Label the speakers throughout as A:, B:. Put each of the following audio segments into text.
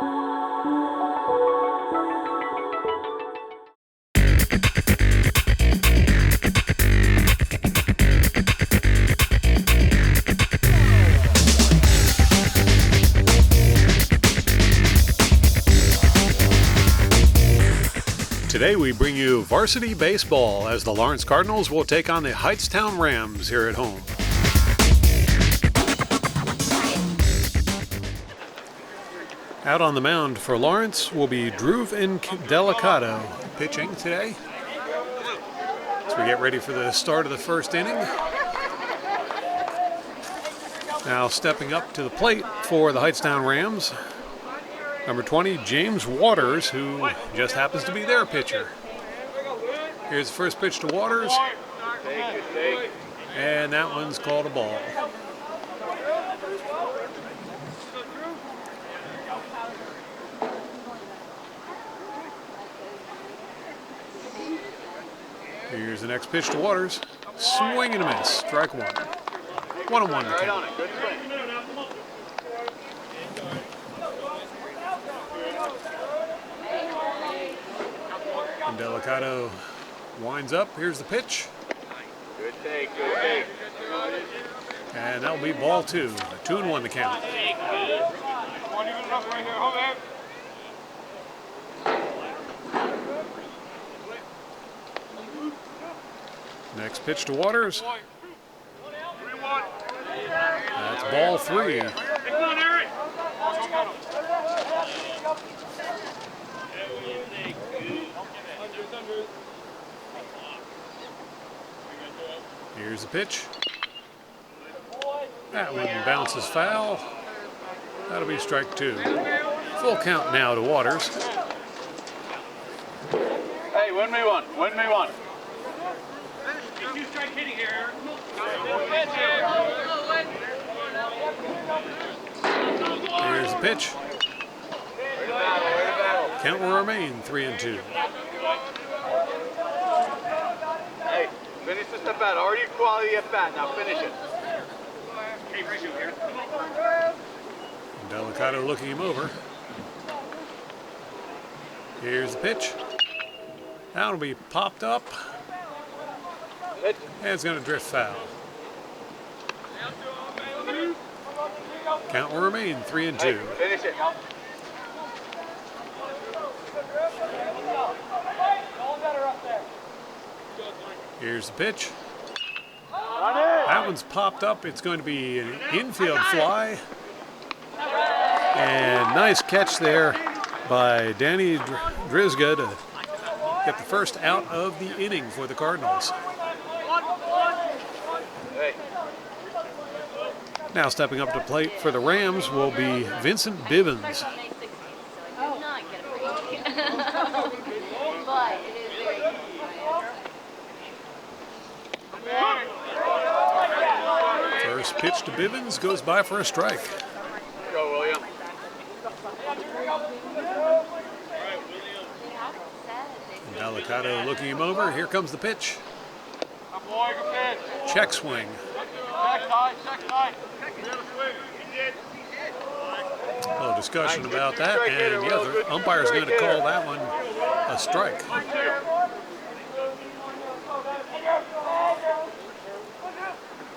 A: Today we bring you varsity baseball as the Lawrence Cardinals will take on the Hightstown Rams here at home. Out on the mound for Lawrence will be Drew Delicato pitching today as we get ready for the start of the first inning. Now stepping up to the plate for the Hightstown Rams, number 20, James Waters, who just happens to be their pitcher. Here's the first pitch to Waters, and that one's called a ball. Here's the next pitch to Waters, swing and a miss, strike one. 1-1 to count. And Delicato winds up. Here's the pitch.
B: Good take, good take.
A: And that'll be ball two. 2-1 to count. Next pitch to Waters. That's ball three. Here's the pitch. That one bounces foul. That'll be strike two. Full count now to Waters.
B: Hey, win me one. Win me one.
C: Two-strike hitting here.
A: Here's the pitch. Count will remain 3-2.
B: Hey, finish this at bat. Already quality at bat. Now finish it.
A: Delicato looking him over. Here's the pitch. That'll be popped up. And it's going to drift foul. Count will remain 3-2.
B: Hey, finish it.
A: Here's the pitch. That one's popped up. It's going to be an infield fly. And nice catch there by Danny Drizga to get the first out of the inning for the Cardinals. Now stepping up to plate for the Rams will be Vincent Bivens. First pitch to Bivens goes by for a strike.
B: Go, William.
A: Delicato looking him over. Here comes the pitch. Check swing. A little discussion about that, and yeah, the umpire's going to call that one a strike.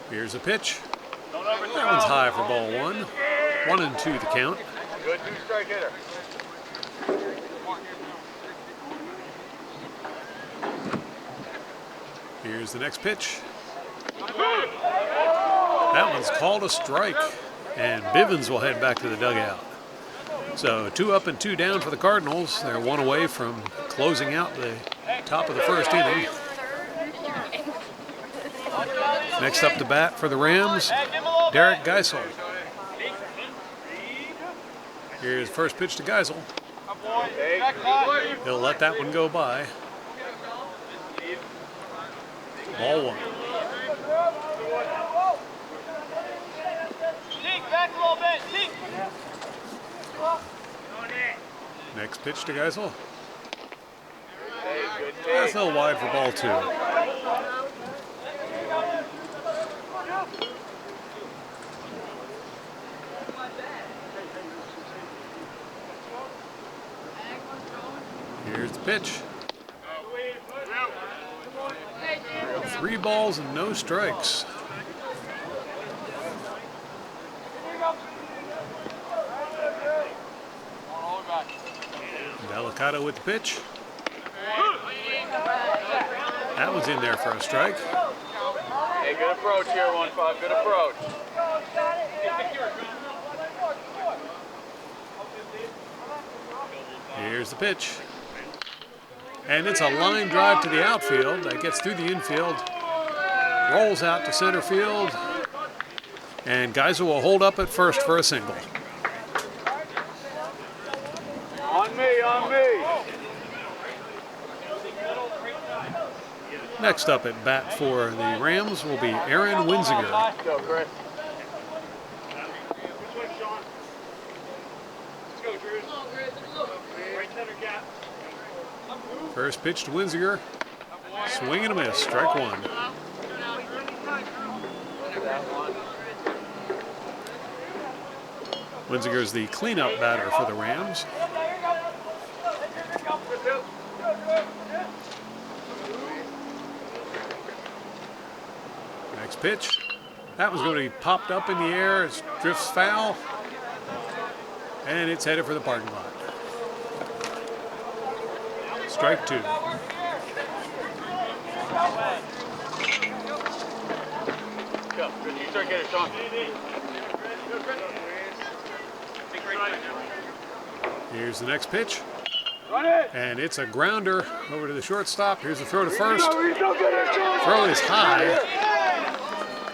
A: Here's a pitch. That one's high for ball one. 1-2 the count.
B: Good two-strike hitter.
A: Here's the next pitch. That one's called a strike, and Bivens will head back to the dugout. So 2 up and 2 down for the Cardinals. They're 1 away from closing out the top of the first inning. Next up to bat for the Rams, Derek Geisel. Here's first pitch to Geisel. He'll let that one go by. Ball one. Next pitch to Geisel. That's a little wide for ball two. Here's the pitch. 3 balls and no strikes. Delicado with the pitch. That was in there for a strike.
B: Hey, good approach here, 1-5. Good approach.
A: Here's the pitch. And it's a line drive to the outfield that gets through the infield, rolls out to center field, and Geisel will hold up at first for a single.
B: On me, on me.
A: Next up at bat for the Rams will be Aaron Winziger.
B: Go, Chris.
A: First pitch to Winziger. Swing and a miss, strike 1. Winziger is the cleanup batter for the Rams. Next pitch. That was going to be popped up in the air. It drifts foul. And it's headed for the parking lot. Strike 2.
B: Go. Good. You start getting it, Sean.
A: Here's the next pitch.
B: Run it.
A: And it's a grounder over to the shortstop. Here's the throw to first.
B: Throw
A: Throw is high.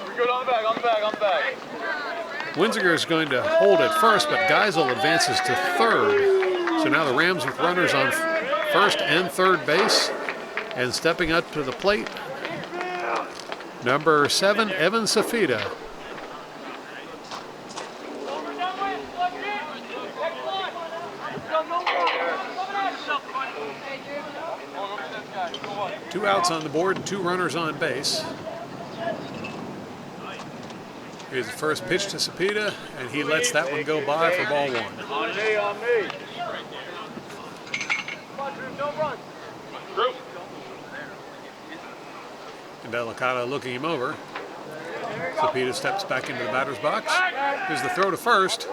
B: We go on the back, on the back, on the back.
A: Winziger is going to hold at first, but Geisel advances to third. So now the Rams with runners on first and third base. And stepping up to the plate, number 7, Evan Sapida. Two outs on the board and 2 runners on base. Here's the first pitch to Sapida, and he lets that one go by for ball 1.
B: On me, on me.
A: And Delicado looking him over. Sapida steps back into the batter's box. Here's the throw to first.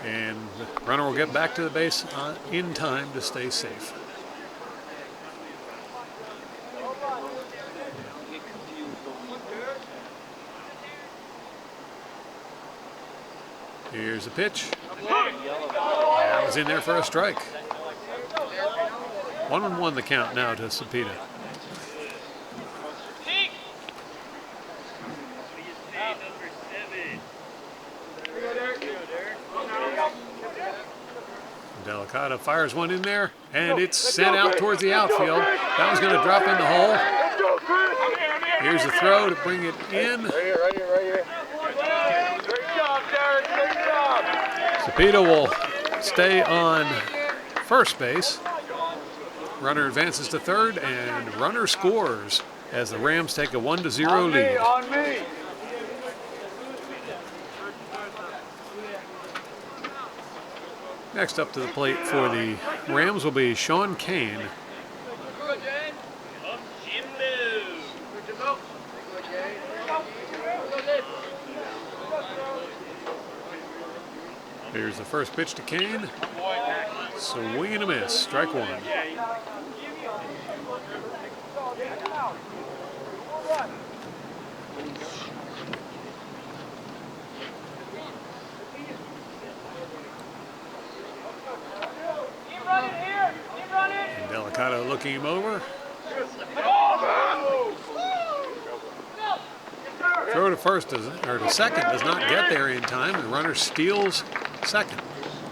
A: And the runner will get back to the base in time to stay safe. Here's a pitch. That was in there for a strike. 1-1 the count now to Sapida. Delicado fires one in there, and it's sent out towards the outfield. That was going to drop in the hole. Here's the throw to bring it in.
B: Right here, right here, right here. Great job, Derek. Great job.
A: Sapida will stay on first base. Runner advances to third, and runner scores as the Rams take a 1-0 lead.
B: On me.
A: Next up to the plate for the Rams will be Sean Kane. Here's the first pitch to Kane. Swing and a miss, strike 1. And Delicado looking him over. Throw to first or to second does not get there in time. The runner steals second.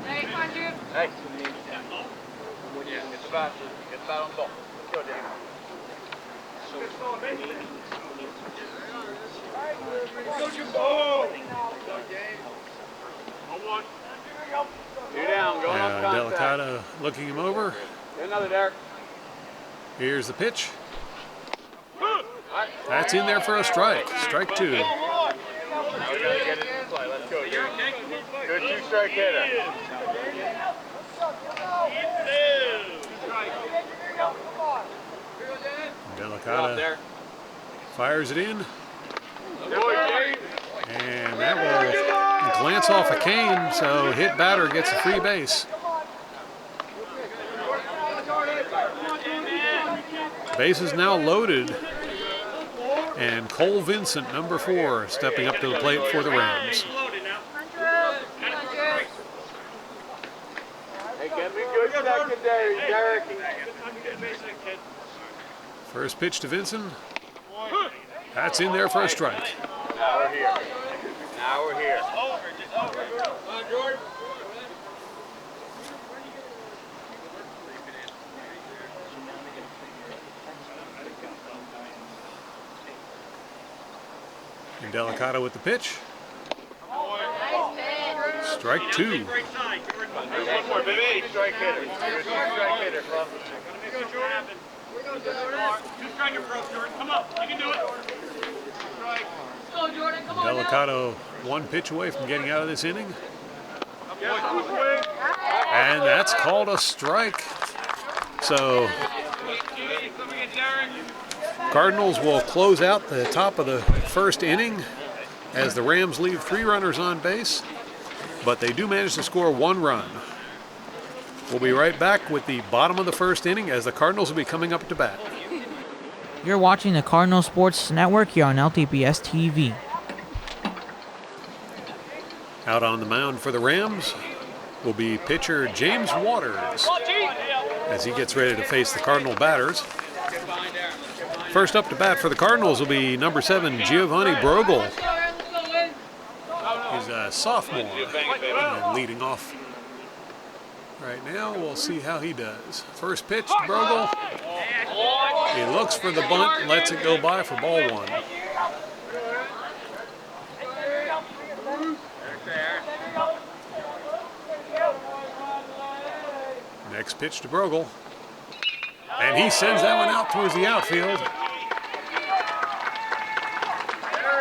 B: Hey. Get the bat. Get the bat on the ball. Go, Dan. You're down. Going on contact.
A: Delicado looking him over.
B: Get another, Derek.
A: Here's the pitch. That's in there for a strike. Strike 2.
B: Now we gotta get it in play. Let's go. Good 2-strike hitter.
A: Delicata fires it in. And that will glance off a Kane, so hit batter gets a free base. Base is now loaded. And Cole Vincent, number 4, stepping up to the plate for the Rams.
B: Hey, get me good secondary, Derek.
A: First pitch to Vinson. That's in there for a strike.
B: Now we're here. Now we're here.
A: And Delicata with the pitch. Strike 2.
B: One more, baby. Strike hitter. Strike hitter.
C: Two striker approach, Jordan. Come up. You can do it. Go, Jordan. Come on.
A: Delicata 1 pitch away from getting out of this inning. And that's called a strike. So Cardinals will close out the top of the first inning as the Rams leave 3 runners on base, but they do manage to score 1 run. We'll be right back with the bottom of the first inning as the Cardinals will be coming up to bat.
D: You're watching the Cardinal Sports Network here on LTPS TV.
A: Out on the mound for the Rams will be pitcher James Waters as he gets ready to face the Cardinal batters. First up to bat for the Cardinals will be number 7, Giovanni Brogel. He's a sophomore and leading off right now. We'll see how he does. First pitch to Brogel. He looks for the bunt and lets it go by for ball 1. Next pitch to Brogel. And he sends that one out towards the outfield.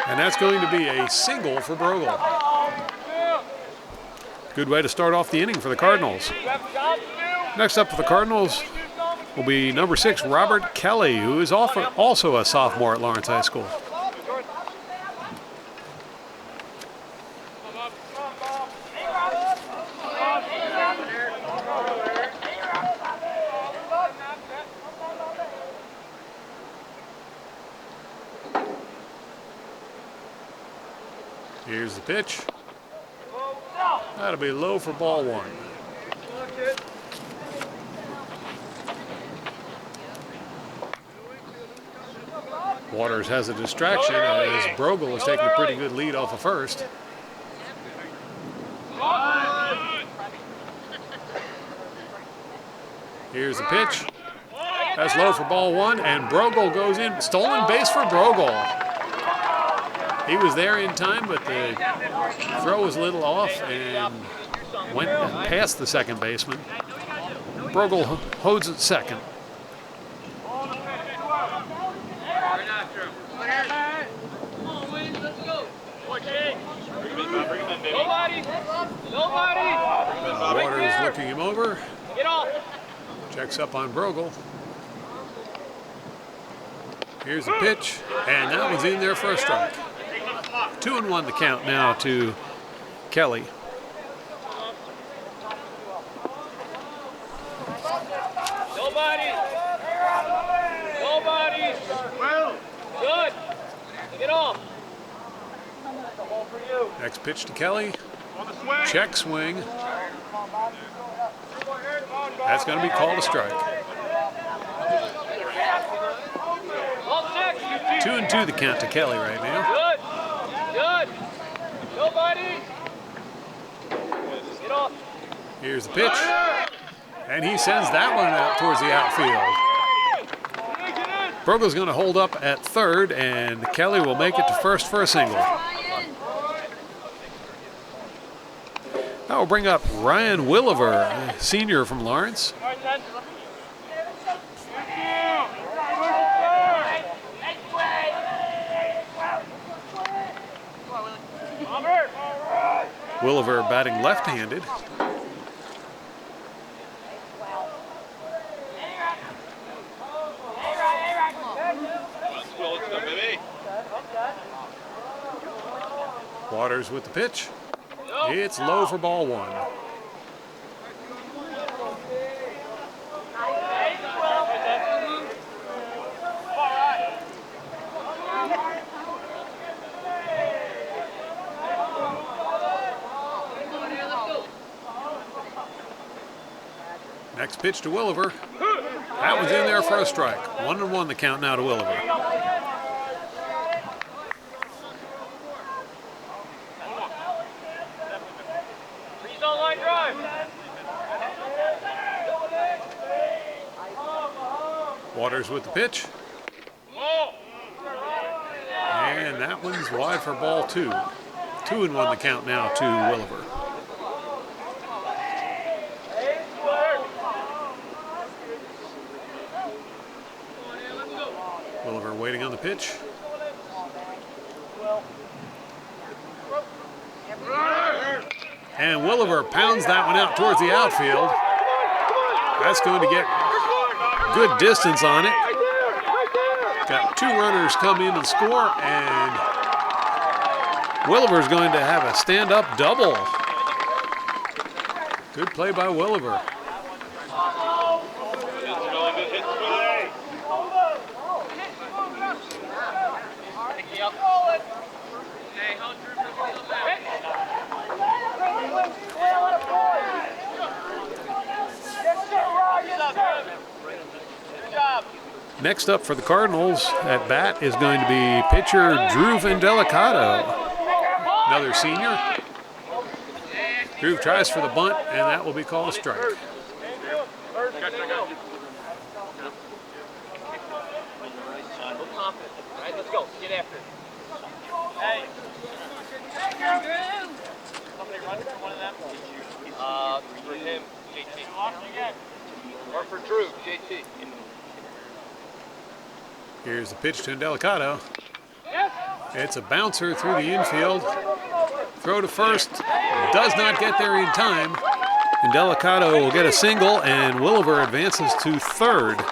A: And that's going to be a single for Brogel. Good way to start off the inning for the Cardinals. Next up for the Cardinals will be number 6, Robert Kelly, who is also a sophomore at Lawrence High School. Here's the pitch. That'll be low for ball 1. Waters has a distraction as Brogel is taking a pretty good lead off of first. Here's the pitch. That's low for ball 1, and Brogel goes in. Stolen base for Brogel. He was there in time, but the throw was a little off and went past the second baseman. Brogel holds it second. Waters looking him over. Checks up on Brogel. Here's the pitch, and that was in there for a strike. 2-1 the count now to Kelly.
C: Nobody. Good. Get off.
A: Next pitch to Kelly. Check swing. That's going to be called a strike. 2-2 the count to Kelly right now.
C: Good. Nobody. Get off.
A: Here's the pitch. And he sends that one out towards the outfield. Brogel's going to hold up at third, and Kelly will make it to first for a single. That will bring up Ryan Williver, a senior from Lawrence. Williver batting left-handed. Waters with the pitch. It's low for ball one. Next pitch to Williver. That was in there for a strike. 1-1 the count now to Williver. Waters with the pitch. And that one's wide for ball two. 2-1 the count now to Williver. Williver waiting on the pitch. And Williver pounds that one out towards the outfield. That's going to get good distance on it. Got two runners come in and score, and Williver's going to have a stand-up double. Good play by Williver. Next up for the Cardinals at bat is going to be pitcher Drew Vendelicato, another senior. Drew tries for the bunt, and that will be called a strike.
C: Let's go. Get after it. Hey. Somebody run for one of them? For him, JT. Or for Drew, JT.
A: Here's the pitch to Vendelicato. It's a bouncer through the infield. Throw to first. Does not get there in time. Vendelicato will get a single, and Williver advances to third.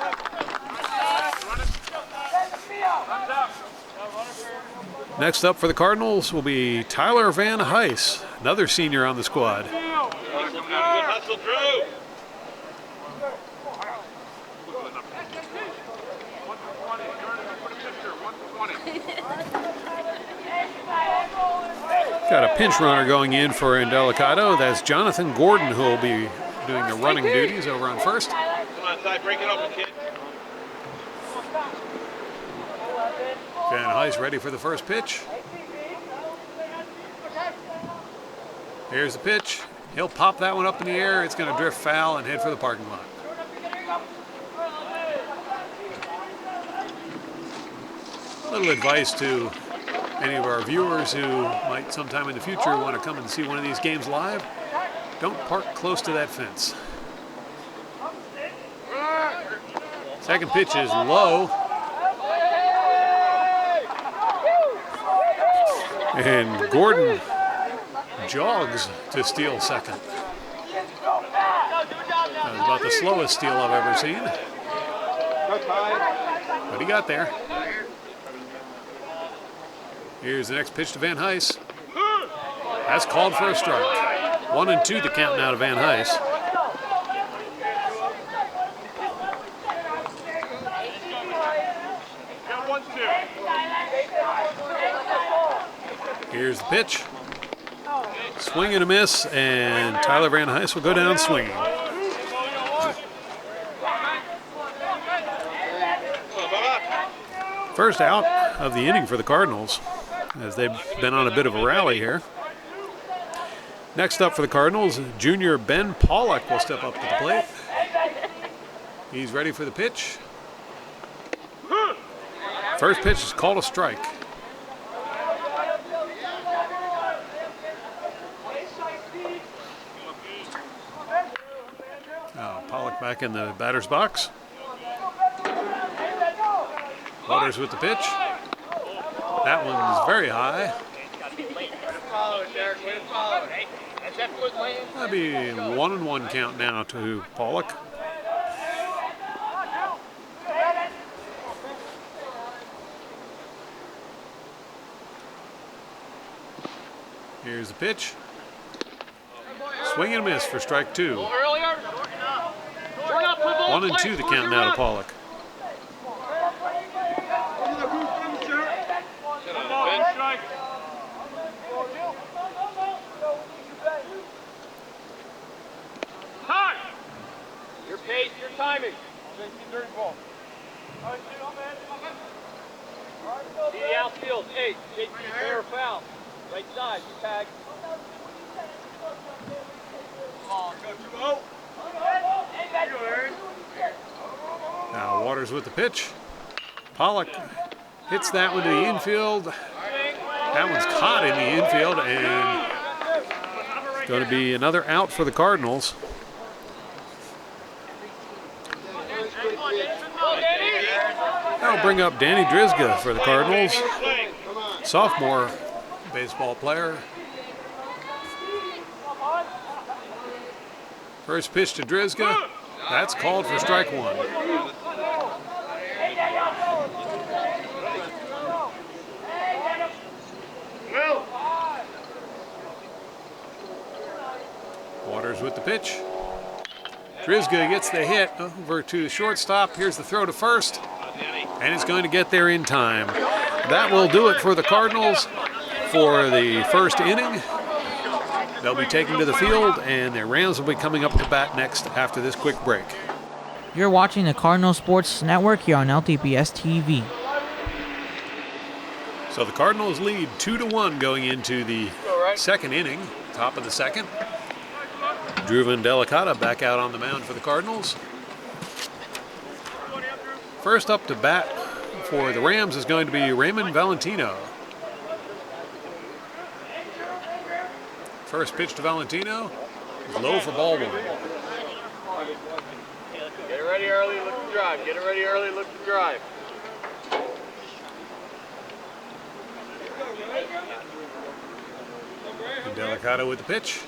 A: Next up for the Cardinals will be Tyler Van Heis, another senior on the squad.
C: Hustle, Drew.
A: Got a pinch runner going in for Vendelicato. That's Jonathan Gordon, who will be doing the running duties over on first.
C: Come on, Ty, break it open, kid.
A: Van Heis ready for the first pitch. Here's the pitch. He'll pop that one up in the air. It's going to drift foul and head for the parking lot. Little advice to any of our viewers who might sometime in the future want to come and see one of these games live. Don't park close to that fence. Second pitch is low. And Gordon jogs to steal second. That was about the slowest steal I've ever seen. But he got there. Here's the next pitch to Van Heis. That's called for a strike. 1-2 the count now to Van Heis. Here's the pitch. Swing and a miss, and Tyler Van Heis will go down swinging. First out of the inning for the Cardinals, as they've been on a bit of a rally here. Next up for the Cardinals, junior Ben Pollock will step up to the plate. He's ready for the pitch. First pitch is called a strike. Pollock back in the batter's box. Waters with the pitch. That one's very high. That'll be 1-1 count now to Pollock. Here's the pitch. Swing and a miss for strike 2. 1-2 the count now to Pollock.
C: Your pace, your timing. See the outfield. Hey, JT, fair or foul. Right side, you tag.
A: Now Waters with the pitch. Pollock hits that one to the infield. That one's caught in the infield, and it's going to be another out for the Cardinals. That'll bring up Danny Drizga for the Cardinals. Sophomore baseball player. First pitch to Drizga. That's called for strike 1. Waters with the pitch. Drizga gets the hit over to the shortstop. Here's the throw to first, and it's going to get there in time. That will do it for the Cardinals for the first inning. They'll be taken to the field, and their Rams will be coming up to bat next after this quick break.
D: You're watching the Cardinal Sports Network here on LTPS TV.
A: So the Cardinals lead 2-1 going into the second inning, top of the second. Drew Delicata back out on the mound for the Cardinals. First up to bat for the Rams is going to be Raymond Valentino. First pitch to Valentino is low for ball 1.
B: Get it ready early, look to drive. Get it ready early, look to drive.
A: Delicata with the pitch.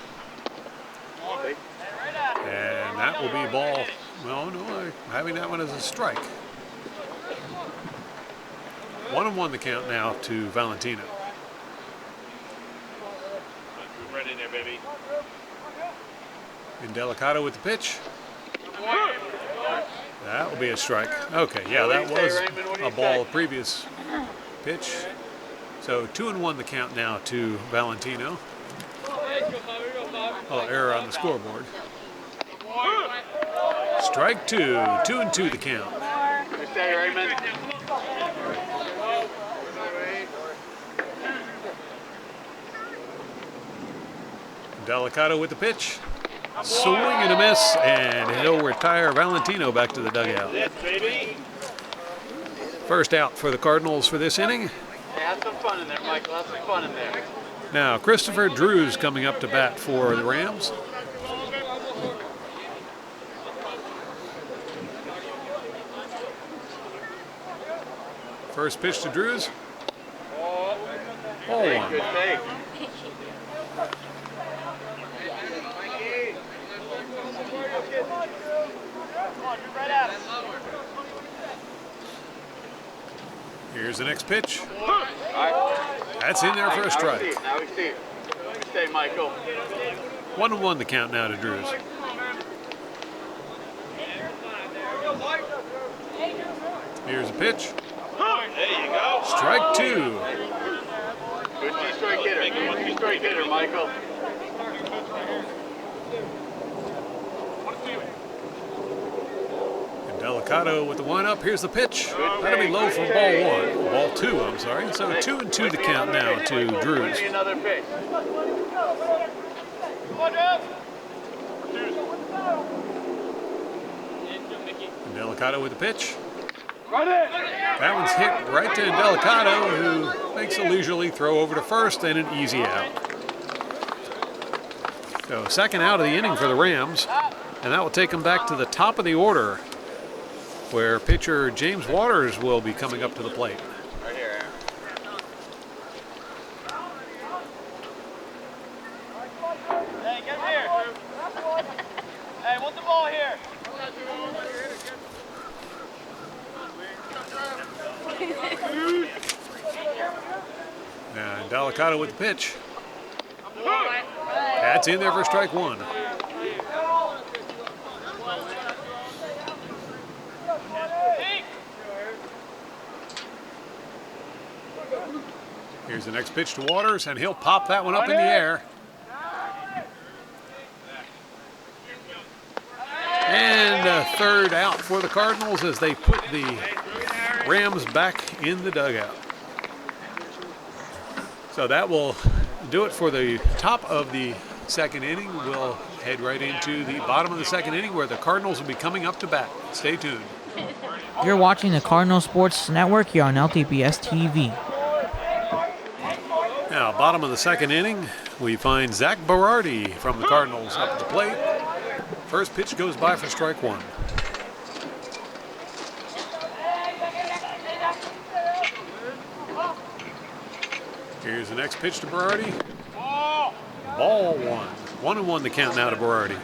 A: And that will be ball. Well, no, I'm having that one as a strike. 1-1 the count now to Valentino.
C: Right in there, baby.
A: Delicata with the pitch. That will be a strike. Okay, yeah, that was a ball previous pitch. So 2-1 the count now to Valentino. Oh, error on the scoreboard. Strike 2, 2-2 the count. Delicata with the pitch. Swing and a miss, and he'll retire Valentino back to the dugout. First out for the Cardinals for this inning.
B: Have some fun in there, Michael. Have some fun in there.
A: Now, Christopher Drews coming up to bat for the Rams. First pitch to Drews. Ball 1.
B: Good take.
A: Here's the next pitch. That's in there for a strike.
B: Now we see it. Stay, Michael.
A: 1-1 the count now to Drews. Here's a pitch.
C: There you go.
A: Strike 2.
B: Good two-strike hitter. Good two-strike hitter, Michael.
A: Delicata with the wind-up. Here's the pitch. That'll be low for ball 1. Ball 2, I'm sorry. So 2-2 the count now to Drews.
B: Another pitch.
A: Delicata with the pitch. That one's hit right to Delicata, who makes a leisurely throw over to first and an easy out. So second out of the inning for the Rams, and that will take them back to the top of the order, where pitcher James Waters will be coming up to the plate.
B: Right here, Aaron.
C: Hey, get him here. Hey, want the ball here.
A: And Delicata with the pitch. That's in there for strike one. Here's the next pitch to Waters, and he'll pop that one up in the air. And a third out for the Cardinals as they put the Rams back in the dugout. So that will do it for the top of the second inning. We'll head right into the bottom of the second inning where the Cardinals will be coming up to bat. Stay tuned.
D: You're watching the Cardinal Sports Network here on LTPS TV.
A: Now, bottom of the second inning, we find Zach Berardi from the Cardinals up at the plate. First pitch goes by for strike one. Here's the next pitch to Berardi. Ball one. 1-1 the count now to Berardi.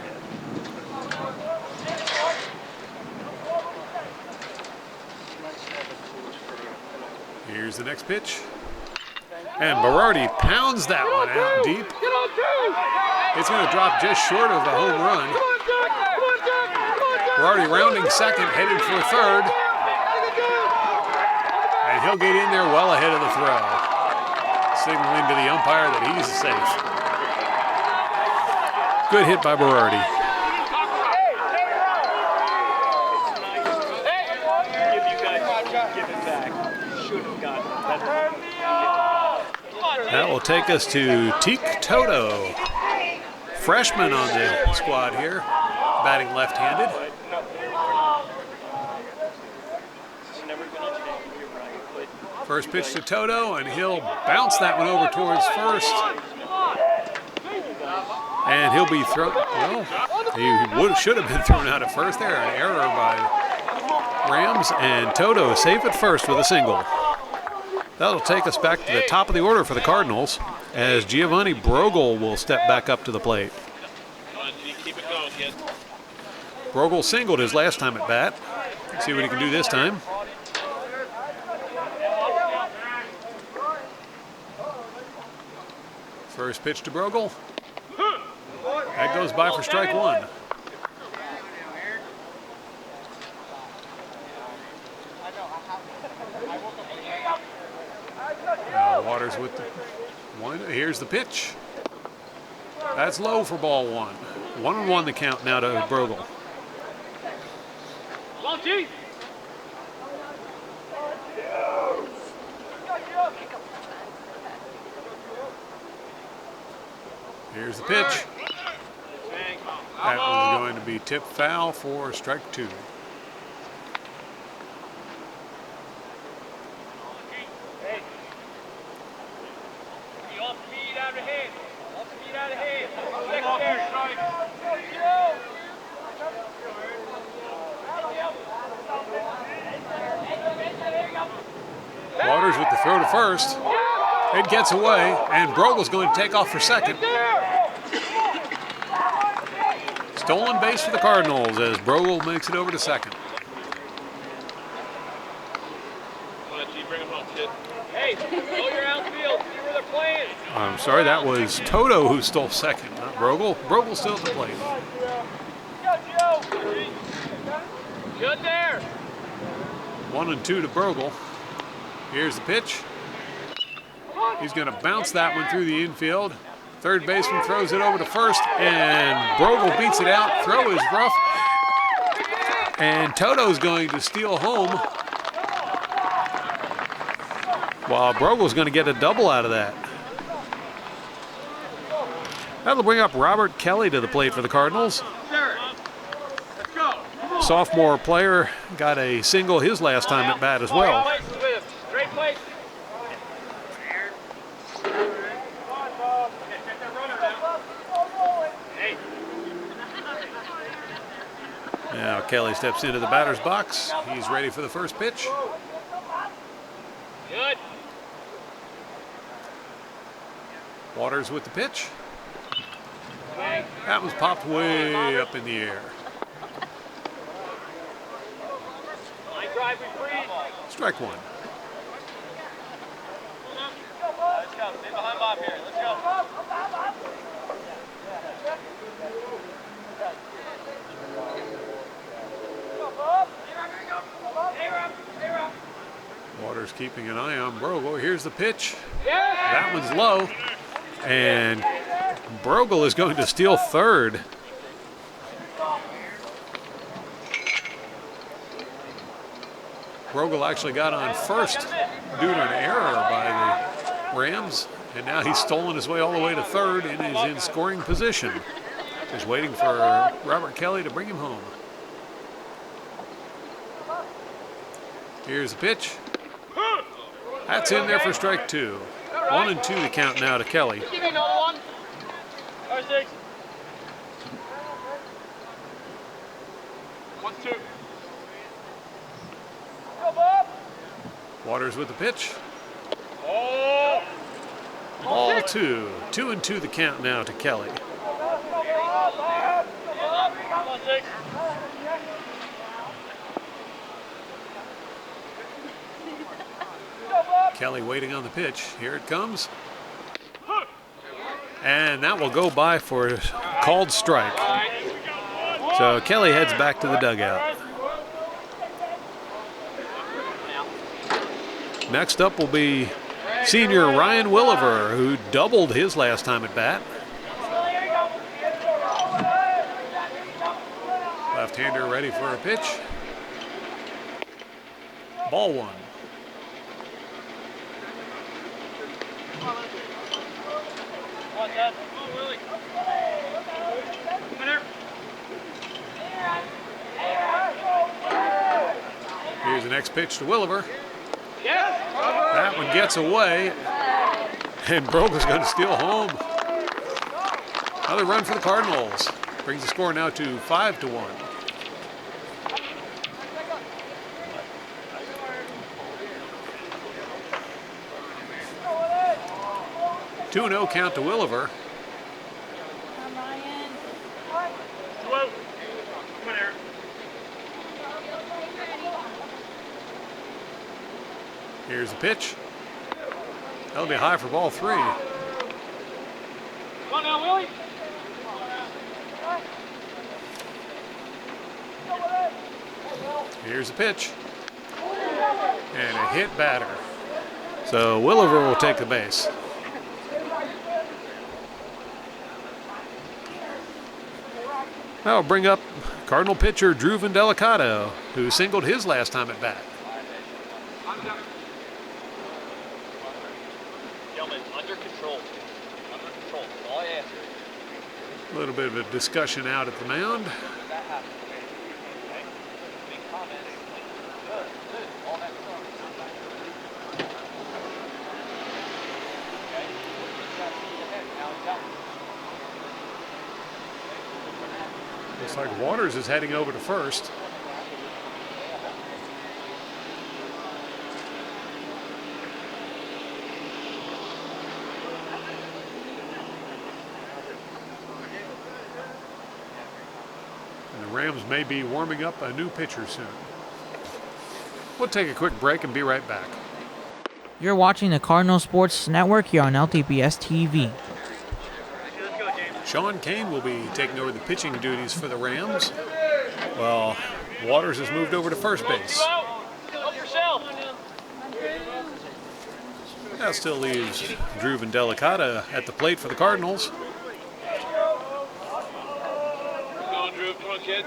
A: Here's the next pitch. And Berardi pounds that one out deep. It's going to drop just short of a home run. Berardi rounding second, headed for third. And he'll get in there well ahead of the throw, signaling to the umpire that he's safe. Good hit by Berardi. That will take us to Teak Toto, freshman on the squad here, batting left-handed. First pitch to Toto, and he'll bounce that one over towards first. And he'll be thrown, well, he should have been thrown out at first there. An error by Rams, and Toto safe at first with a single. That'll take us back to the top of the order for the Cardinals as Giovanni Brogel will step back up to the plate. Brogel singled his last time at bat. Let's see what he can do this time. First pitch to Brogel. That goes by for strike one. Waters with the one. Here's the pitch. That's low for ball one. 1-1 the count now to Brogel. Here's the pitch. That was going to be tipped foul for strike two. Waters with the throw to first. It gets away, and Brogel's going to take off for second. Stolen base for the Cardinals as Brogel makes it over to second.
C: Hey, go your outfield, see where they're playing.
A: I'm sorry, that was Toto who stole second, not Brogel. Brogel still at the plate.
C: Good there.
A: 1-2 to Brogel. Here's the pitch. He's going to bounce that one through the infield. Third baseman throws it over to first, and Brogel beats it out. Throw is rough. And Toto's going to steal home, while Brogel's going to get a double out of that. That'll bring up Robert Kelly to the plate for the Cardinals. Sophomore player got a single his last time at bat as well. Now Kelly steps into the batter's box. He's ready for the first pitch.
C: Good.
A: Waters with the pitch. That was popped way up in the air. Strike one.
C: Let's go. Stay behind Bob here. Let's go.
A: Waters keeping an eye on Brogel. Here's the pitch. That one's low. And Brogel is going to steal third. Brogel actually got on first due to an error by the Rams. And now he's stolen his way all the way to third and is in scoring position. Just waiting for Robert Kelly to bring him home. Here's the pitch. That's in there for strike two. 1-2 the count now to Kelly.
C: Give me another one. Number 6. 1-2. Go, Bob.
A: Waters with the pitch.
C: Oh.
A: Ball 2. 2-2 the count now to Kelly.
C: Come on, 6.
A: Kelly waiting on the pitch. Here it comes. And that will go by for a called strike. So Kelly heads back to the dugout. Next up will be senior Ryan Williver, who doubled his last time at bat. Left-hander ready for a pitch. Ball 1. Here's the next pitch to Williver. That one gets away, and Brogel's going to steal home. Another run for the Cardinals. Brings the score now to 5-1. Two 2-0 count to Williver. Here's the pitch. That'll be high for ball 3.
C: Come on now, Willie.
A: Here's the pitch. And a hit batter. So Williver will take the base. That'll bring up Cardinal pitcher Drew Vendelicato, who singled his last time at bat.
C: Gentlemen, under control. Under control. All I ask.
A: A little bit of a discussion out at the mound.
C: That happens. Okay? Big comments. Good. Good. All that stuff. Okay? Now it's out.
A: Looks like Waters is heading over to first. And the Rams may be warming up a new pitcher soon. We'll take a quick break and be right back.
D: You're watching the Cardinal Sports Network here on LTPS TV.
A: Sean Kane will be taking over the pitching duties for the Rams. Well, Waters has moved over to first base.
C: Help yourself.
A: That still leaves Drew Vendelicato at the plate for the Cardinals.
C: Come on, Drew. Come on, kid.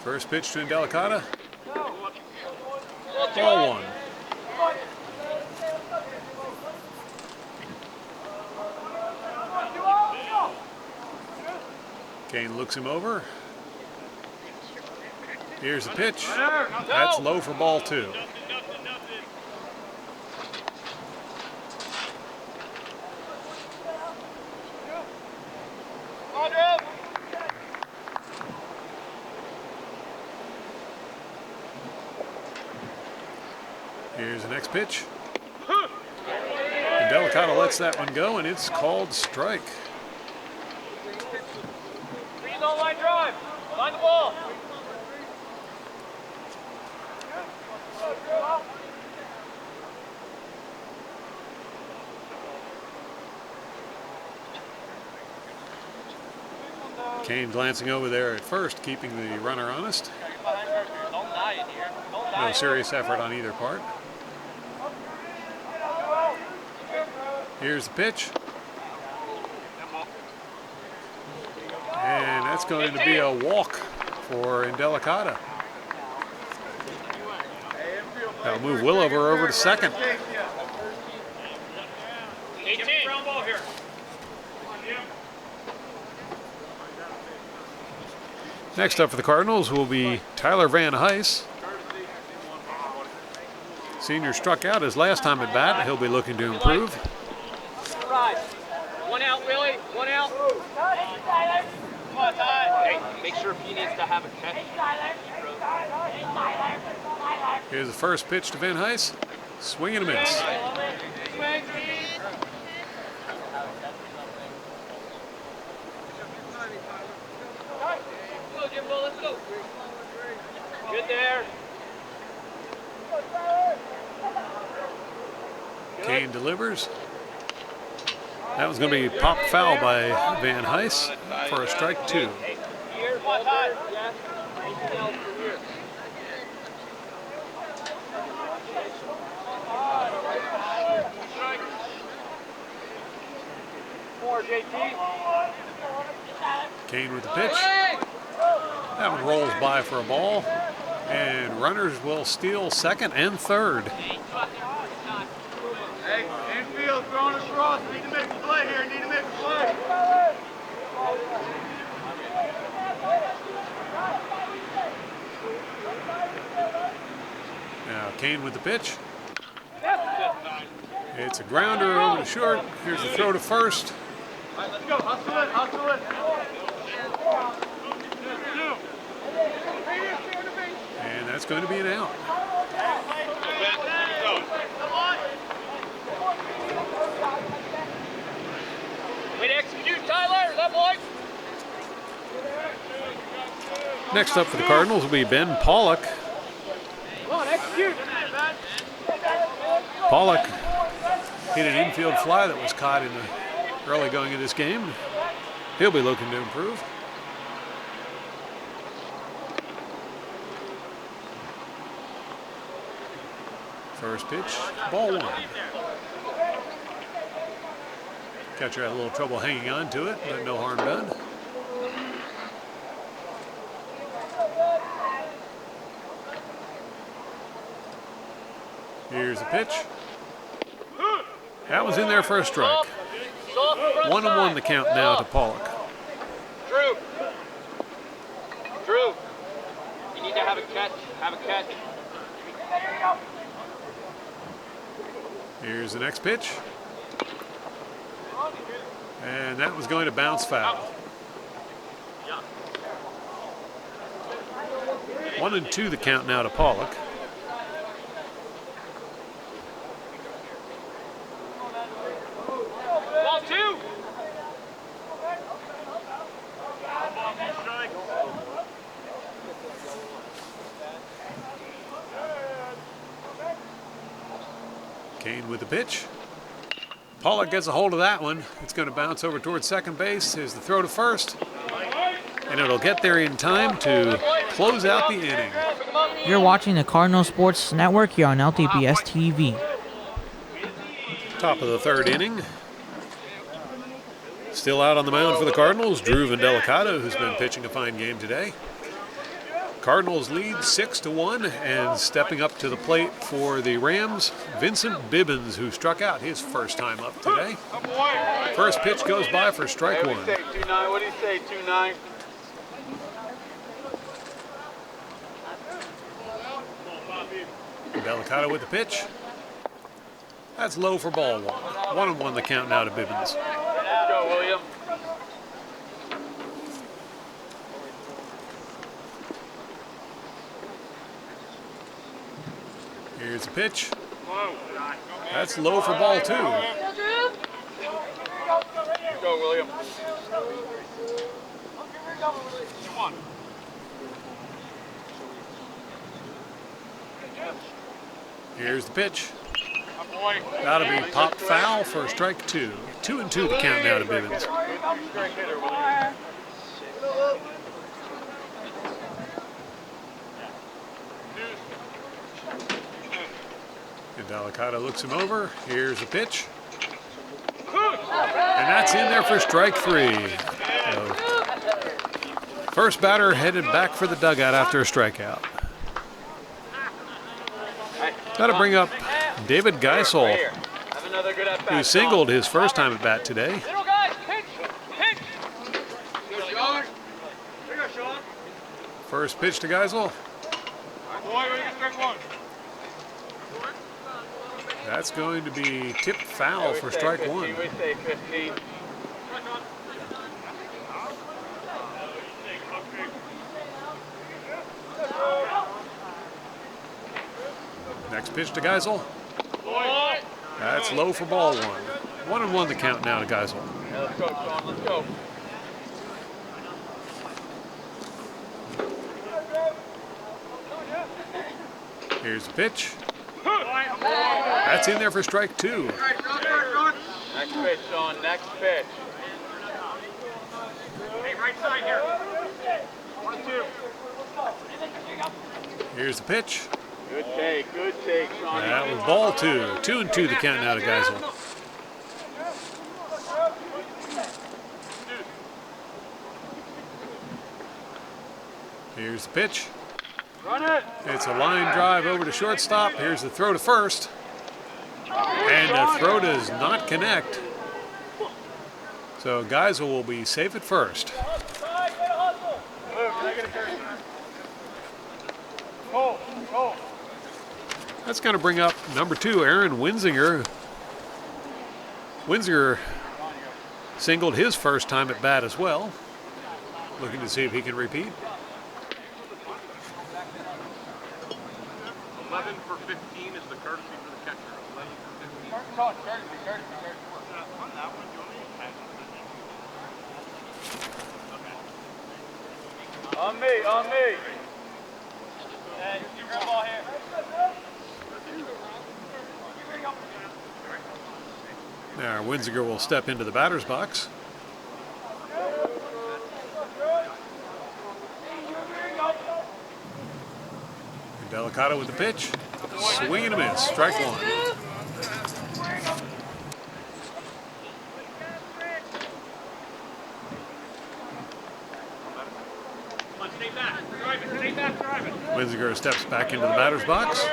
A: First pitch to Vendelicato. Ball 1. Kane looks him over. Here's the pitch. That's low for ball 2. Here's the next pitch. And Delicato lets that one go, and it's called strike.
C: On line drive. Line the ball.
A: Kane glancing over there at first, keeping the runner honest.
C: Don't die in here.
A: No serious effort on either part. Here's the pitch. And that's going to be a walk for Indelicata. That'll move Willover over to second.
C: 18. Ground ball here.
A: Next up for the Cardinals will be Tyler Van Heis. Senior struck out his last time at bat. He'll be looking to improve.
C: Right. One out, Willie. One out. Come on, Ty. Hey, make sure he needs to have a catch.
A: Here's the first pitch to Van Heis. Swing and a miss.
C: Let's go. Good there.
A: Kane delivers. That was going to be popped foul by Van Heis for a strike 2. Kane with the pitch. That one rolls by for a ball, and runners will steal second and third.
B: Hey, infield, throwing across. Need to make a play here. Need to make a play.
A: Now Kane with the pitch. It's a grounder over to short. Here's the throw to first.
B: All right, let's go. Hustle it. Hustle it.
A: And that's going to be an out.
C: Way to execute, Tyler. Is that boy?
A: Next up for the Cardinals will be Ben Pollock.
C: Come on, execute.
A: Pollock hit an infield fly that was caught in the early going of this game. He'll be looking to improve. First pitch, ball 1. Catcher had a little trouble hanging on to it, but no harm done. Here's the pitch. That was in there for a strike. 1-1 the count now to Pollock.
C: Drew. Drew. You need to have a catch. Have a catch.
A: Here's the next pitch. And that was going to bounce foul. 1-2 the count now to Pollock.
C: Ball 2.
A: Kane with the pitch. Pollock gets a hold of that one. It's going to bounce over towards second base. Here's the throw to first. And it'll get there in time to close out the inning.
D: You're watching the Cardinal Sports Network here on LTPS TV.
A: Top of the third inning. Still out on the mound for the Cardinals, Drew Indelicata, who's been pitching a fine game today. Cardinals lead 6-1, and stepping up to the plate for the Rams, Vincent Bibbins, who struck out his first time up today. First pitch goes by for strike 1.
B: What do you say, 2-9? What do you say, 2-9?
A: Indelicata with the pitch. That's low for ball 1. 1-1 the count now to Bibbins.
B: Go, William.
A: Here's the pitch. That's low for ball 2.
B: Go, William.
A: Here's the pitch. That'll be popped foul for strike 2. 2-2 the count now to Bibbins. And Delicata looks him over. Here's a pitch. And that's in there for strike 3. So, first batter headed back for the dugout after a strikeout. That'll bring up David Geisel,
B: Have another good at bat.
A: who singled his first time at bat today.
C: Middle guys, pitch, pitch.
B: Go, Sean. Here you go, Sean.
A: First pitch to Geisel.
B: Boy, we can strike 1.
A: That's going to be tipped foul for strike 1.
B: We say 15.
A: Next pitch to Geisel. That's low for ball 1. 1-1 the count now to Geisel.
B: Yeah, let's go, Sean. Let's go.
A: Here's the pitch. That's in there for strike 2.
B: Next pitch, Sean. Next pitch.
C: Hey, right side here.
B: 1-2.
A: Here's the pitch.
B: Good take, Sean.
A: That was ball 2. 2-2 the count now to Geisel. Here's the pitch.
B: Run it.
A: It's a line drive over to shortstop. Here's the throw to first. And the throw does not connect. So Geisel will be safe at first. That's going to bring up number 2, Aaron Winsinger. Winsinger singled his first time at bat as well. Looking to see if he can repeat.
E: 11 for 15 is the courtesy for the catcher. 11 for 15.
B: On me.
C: Hey, you grab ball here.
A: Now Winsinger will step into the batter's box. And Delicata with the pitch. Swing and a miss. Strike 1. Winsinger steps back into the batter's box.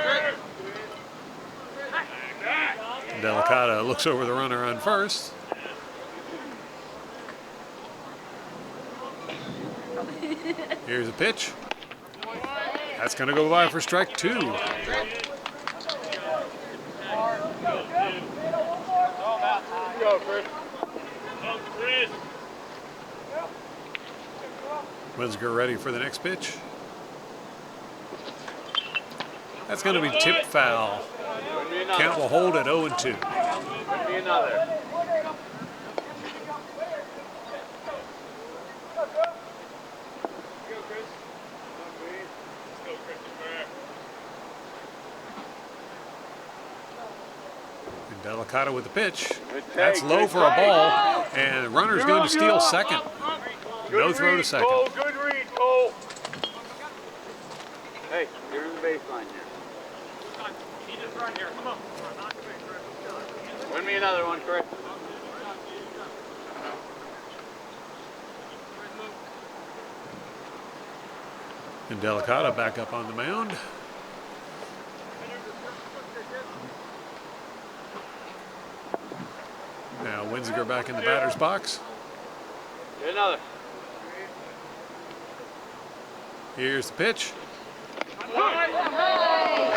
A: Delicata looks over the runner on first. Here's a pitch. That's going to go by for strike 2.
B: Go, Chris.
A: Winsinger ready for the next pitch. That's going to be tipped foul. Count will hold at 0-2.
B: Give me another.
A: And Delicata with the pitch. That's low for a ball. And the runner's going to steal second. No throw to second.
B: Cole, good read, Cole. Hey, you're in the baseline here. Win me another one, Chris.
A: And Delicata back up on the mound. Now Winsinger back in the batter's box.
B: Get another.
A: Here's the pitch.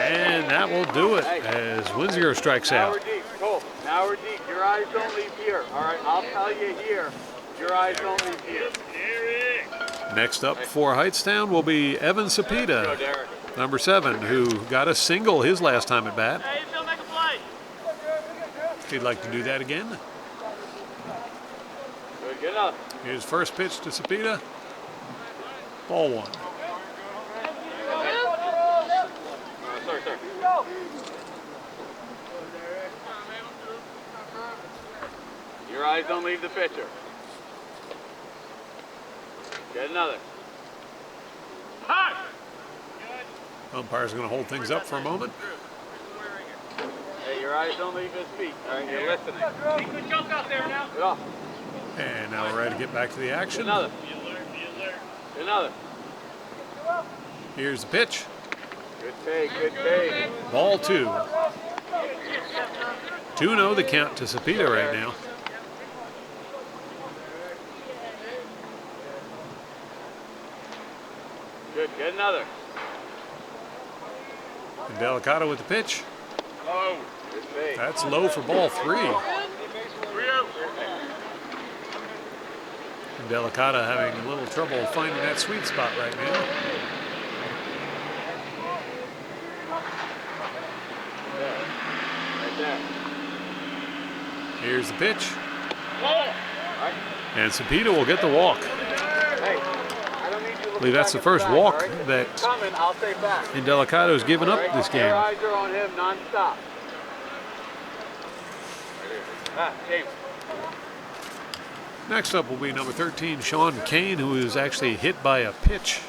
A: And that will do it as Winsinger strikes
B: Now
A: out.
B: we're deep, Cole. Now we're deep. Your eyes don't leave here. All right, I'll tell you here. Your eyes don't leave here.
A: Next up for Hightstown will be Evan
B: Go,
A: Sapida,
B: Derek.
A: number 7, who got a single his last time at bat.
C: Hey, Phil, make a play.
A: If he'd like to do that again.
B: Good, get another.
A: His first pitch to Sapida. Ball 1.
B: Sorry. Your eyes don't leave the pitcher. Get another.
A: Umpire's going to hold things up for a moment.
B: Your eyes don't leave his feet. All right, you're listening.
C: Good jump out there now.
B: Yeah.
A: And now we're ready to get back to the action.
B: Another. Another.
A: Here's the pitch.
B: Good take, good take.
A: Ball 2. 2-0 the count to Sapida right now.
B: Good, get another.
A: And Delicata with the pitch.
B: Oh, good take.
A: That's low for ball 3. And Delicata having a little trouble finding that sweet spot right now.
B: Right there.
A: Here's the pitch. And Sapida will get the walk.
B: Hey, I don't need you to
A: I
B: look
A: believe that's the
B: back
A: first
B: at the back,
A: walk
B: all right?
A: that
B: If he's coming, I'll stay back.
A: Delicato's given up
B: All right?
A: this
B: Your
A: game.
B: eyes are on him non-stop. James.
A: Next up will be number 13, Sean Kane, who was actually hit by a pitch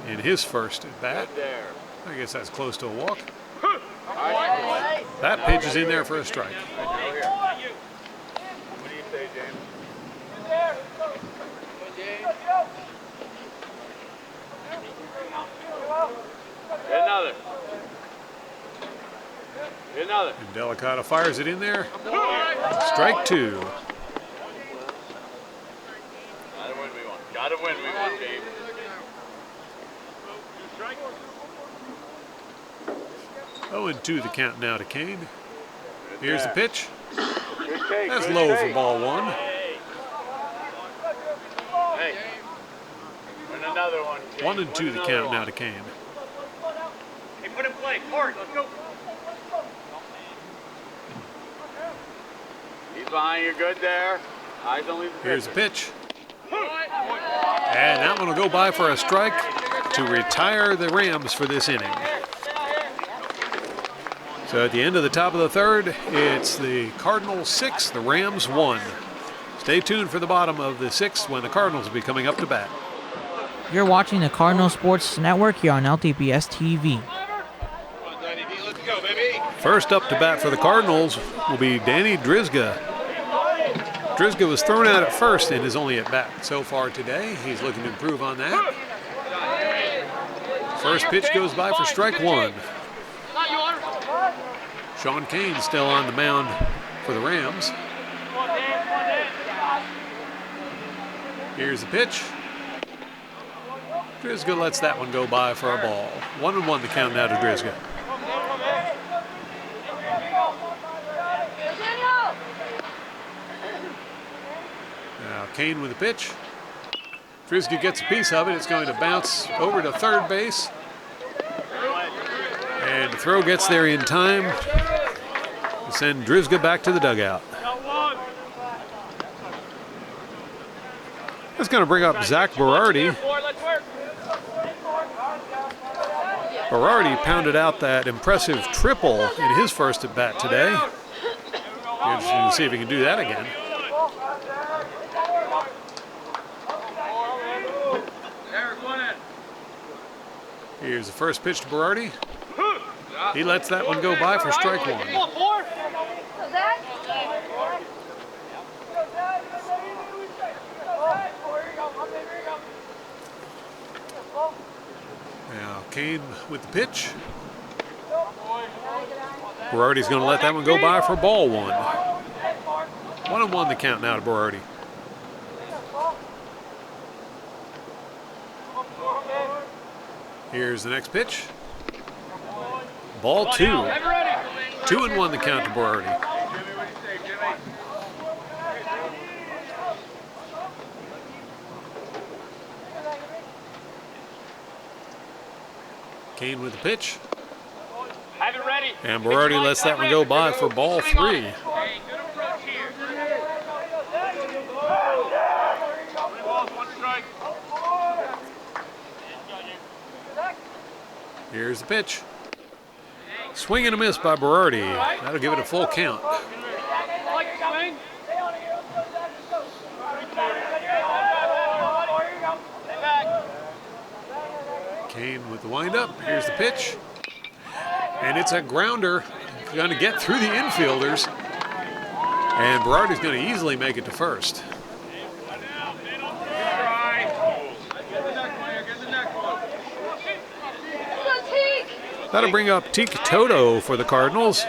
A: in his first at bat.
B: Good there.
A: I guess that's close to a walk.
B: All right.
A: That pitch is in there for a strike.
B: What do you say, James? Get another. Get another.
A: And Delicata fires it in there. Strike 2.
B: Gotta win, we won. Gotta win, we won, James.
A: 0-2 the count now to Kane. Here's the pitch.
B: Good take.
A: That's
B: good
A: low
B: take.
A: for ball 1.
B: Hey. Win another one, James.
A: 1-2 the
B: Win another
A: count
B: one.
A: now to Kane.
C: Hey, put in play. Hard, let's go.
B: He's behind you good there. Eyes only the
A: Here's the
B: pitcher.
A: pitch. And that one will go by for a strike to retire the Rams for this inning. So at the end of the top of the third, it's the Cardinals 6, the Rams 1. Stay tuned for the bottom of the 6th when the Cardinals will be coming up to bat.
D: You're watching the Cardinal Sports Network here on LTPS TV.
E: Let's go, baby.
A: First up to bat for the Cardinals will be Danny Drizga. Drizga was thrown out at first in his only at bat so far today. He's looking to improve on that. First pitch goes by for strike 1. Sean Kane still on the mound for the Rams. Here's the pitch. Drizga lets that one go by for a ball. 1-1 the count now to Drizga. Now Kane with the pitch. Drizga gets a piece of it. It's going to bounce over to third base. And the throw gets there in time to send Drizga back to the dugout. That's going to bring up Zach Berardi. Berardi pounded out that impressive triple in his first at bat today. Interesting to see if he can do that again. Here's the first pitch to Berardi. He lets that one go by for strike 1. Now Kane with the pitch. Berardi's going to let that one go by for ball 1. 1-1 the count now to Berardi. Here's the next pitch. Ball 2. 2-1 the count to Berardi. Kane with the pitch.
C: Have it ready.
A: And Berardi lets that one go by for ball 3.
C: Hey, good approach here.
E: One strike.
A: Here's the pitch. Swing and a miss by Berardi. That'll give it a full count. Kane with the windup. Here's the pitch. And it's a grounder, going to get through the infielders. And Berardi's going to easily make it to first. That'll bring up Teak Toto for the Cardinals.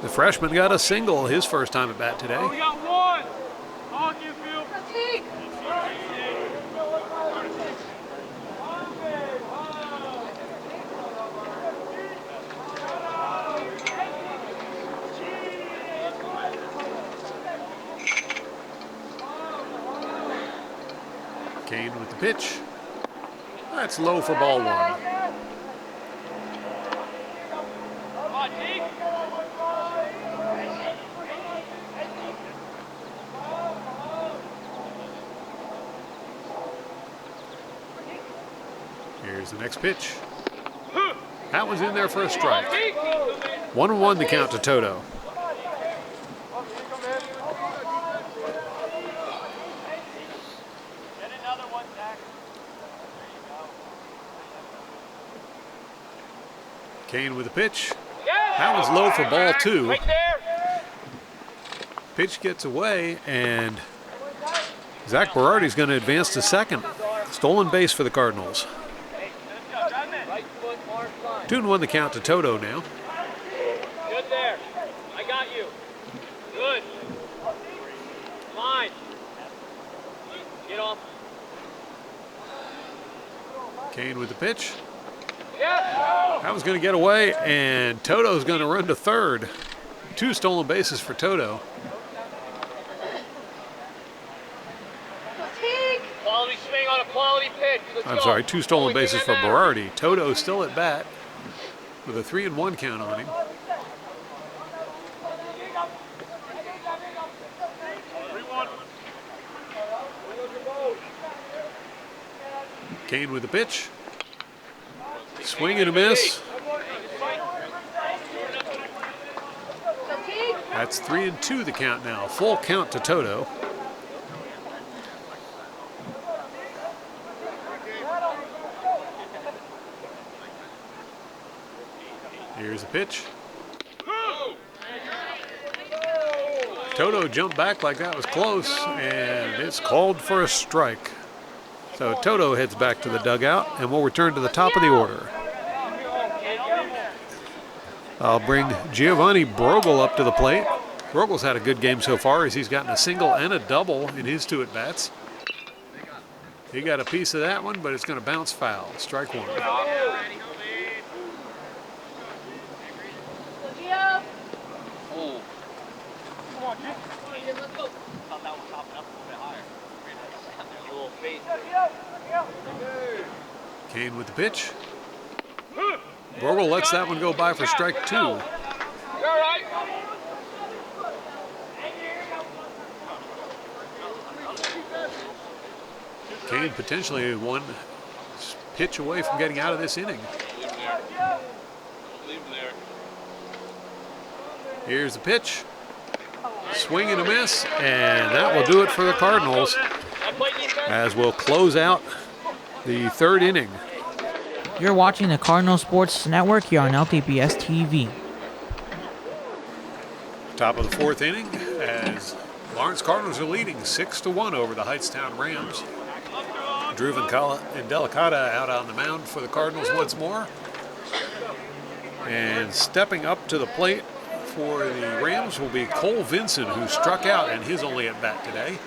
A: The freshman got a single his first time at bat today.
E: We got one. On you, Phil.
A: Kane with the pitch. That's low for ball one. Here's the next pitch. That was in there for a strike. 1-1 the count to Toto. Kane with the pitch. That was low for ball two. Pitch gets away, and Zach Berardi's going to advance to second. Stolen base for the Cardinals. 2-1 the count to Toto now.
C: Good there. I got you. Good. Fine. Get off.
A: Kane with the pitch.
C: Yeah.
A: That was going to get away, and Toto's going to run to third. 2 stolen bases for Toto.
C: Quality swing on a quality pitch.
A: I'm sorry, 2 stolen bases for Berardi. Toto's still at bat with a 3-1 count on him. Kane with the pitch. Swing and a miss. That's 3-2 the count now. Full count to Toto. Here's the pitch. Toto jumped back like that was close, and it's called for a strike. So Toto heads back to the dugout, and we'll return to the top of the order. I'll bring Giovanni Brogel up to the plate. Brogel's had a good game so far as he's gotten a single and a double in his 2 at-bats. He got a piece of that one, but it's going to bounce foul. Strike 1. Kane with the pitch. Brogel lets that one go by for strike 2. Kane potentially 1 pitch away from getting out of this inning. Here's the pitch. Swing and a miss, and that will do it for the Cardinals as we'll close out the 3rd inning.
D: You're watching the Cardinal Sports Network here on LTPS TV.
A: Top of the 4th inning as Lawrence Cardinals are leading 6-1 over the Hightstown Rams. Drew Vincala and Delicata out on the mound for the Cardinals once more. And stepping up to the plate for the Rams will be Cole Vinson, who struck out in his only at-bat today.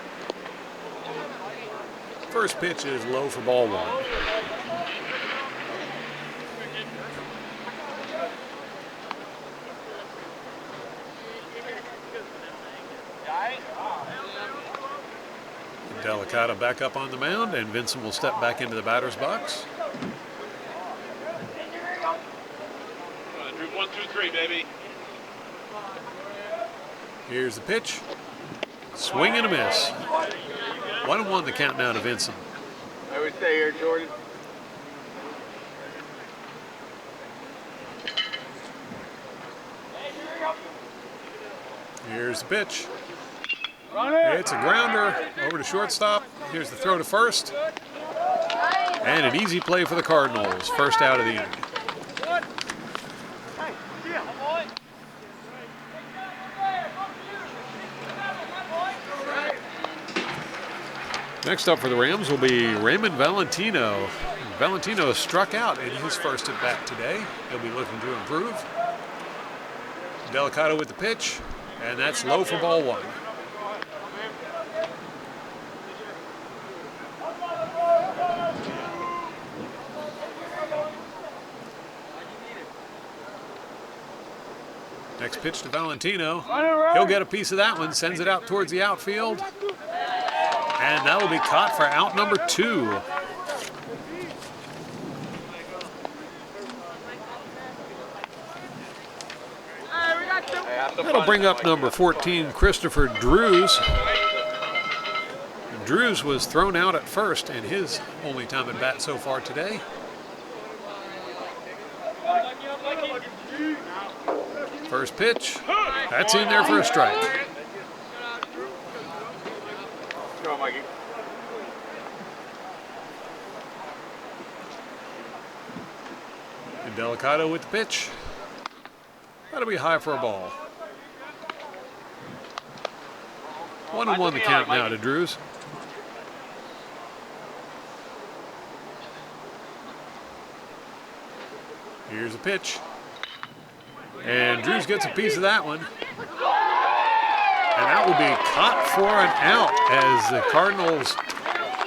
A: First pitch is low for ball 1. Delicata back up on the mound, and Vinson will step back into the batter's box.
E: Drew, 1, 2, 3, baby.
A: Here's the pitch. Swing and a miss. 1-1 the count now to Vinson.
B: I would say here, Jordan.
A: Here's the pitch. It's a grounder over to shortstop. Here's the throw to first. And an easy play for the Cardinals. First out of the inning. Next up for the Rams will be Raymond Valentino. Valentino struck out in his first at bat today. He'll be looking to improve. Delicato with the pitch, and that's low for ball one. Next pitch to Valentino. He'll get a piece of that one, sends it out towards the outfield. And that will be caught for out number 2. That'll bring up number 14, Christopher Drews. Drews was thrown out at first in his only time at bat so far today. First pitch, that's in there for a strike.
B: Go, Mikey.
A: And Delicato with the pitch. That'll be high for a ball. 1-1 the count now to Drews. Here's a pitch. And Drews gets a piece of that one. And that will be caught for an out as the Cardinals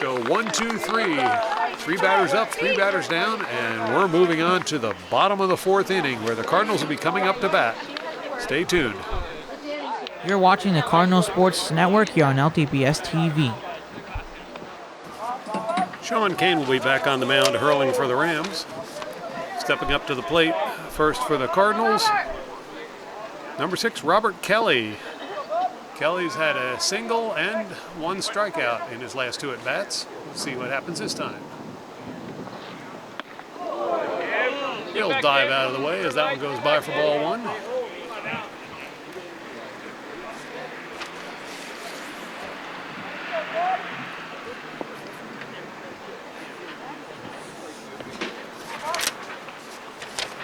A: go 1-2-3. 3 batters up, 3 batters down, and we're moving on to the bottom of the 4th inning where the Cardinals will be coming up to bat. Stay tuned.
D: You're watching the Cardinal Sports Network here on LTPS TV.
A: Sean Kane will be back on the mound hurling for the Rams. Stepping up to the plate first for the Cardinals, number 6, Robert Kelly. Kelly's had a single and 1 strikeout in his last 2 at-bats. We'll see what happens this time. He'll dive out of the way as that one goes by for ball 1.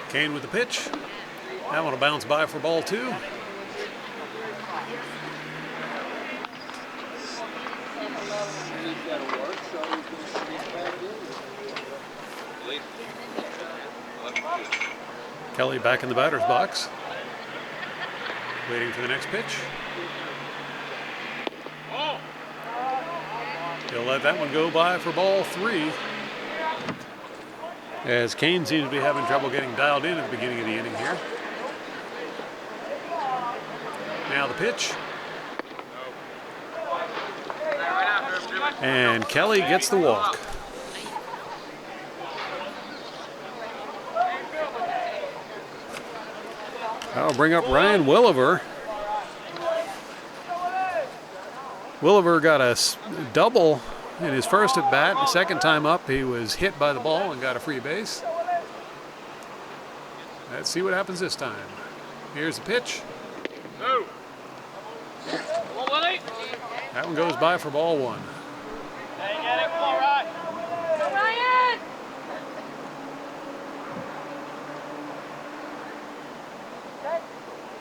A: Kane with the pitch. That one will bounce by for ball 2. Kelly back in the batter's box. Waiting for the next pitch. He'll let that one go by for ball 3. As Kane seems to be having trouble getting dialed in at the beginning of the inning here. Now the pitch. And Kelly gets the walk. That'll bring up Ryan Williver. Williver got a double in his first at bat. The second time up, he was hit by the ball and got a free base. Let's see what happens this time. Here's the pitch. That one goes by for ball 1.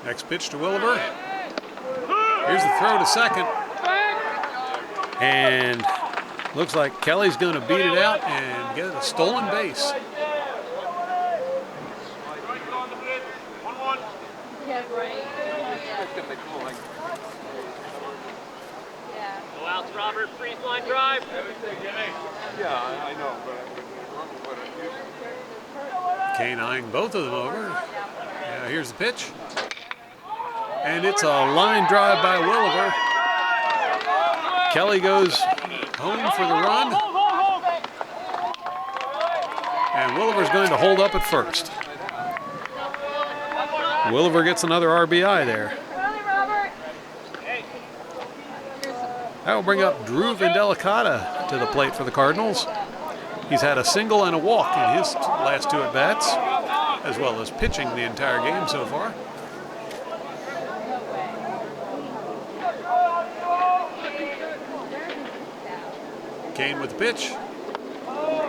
A: Next pitch to Williver. Here's the throw to second. And looks like Kelly's going to beat it out and get a stolen base.
C: Go out, Robert. Freeze line drive.
B: Yeah, I know, but
A: Kane eyeing both of them over. Now here's the pitch. And it's a line drive by Williver. Kelly goes home for the run. And Williver's going to hold up at first. Williver gets another RBI there. That will bring up Drew Delicata to the plate for the Cardinals. He's had a single and a walk in his last 2 at-bats, as well as pitching the entire game so far. Kane with the pitch.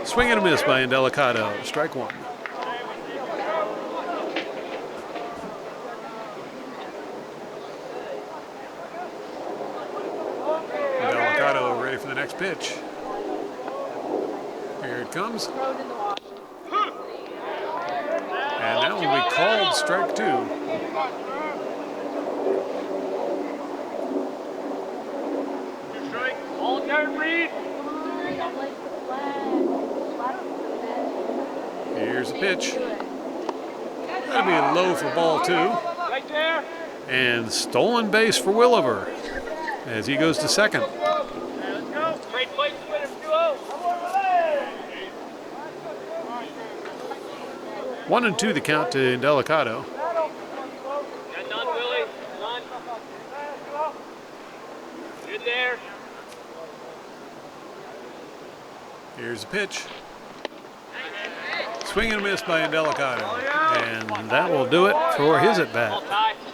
A: Swing and a miss by Delicato. Strike 1. Delicato ready for the next Next pitch. Here it comes. And that will be called strike 2.
C: All dirt, Reed.
A: Here's the pitch. That'll be low for ball 2.
C: Right there.
A: And stolen base for Williver as he goes to second.
C: Let's go. Great play, Twitter. 2-0.
A: 1-2 the count to Delicado.
C: Got none, Willie. None. Good there.
A: Here's the pitch. Swing and a miss by Delicado. And that will do it for his at-bat.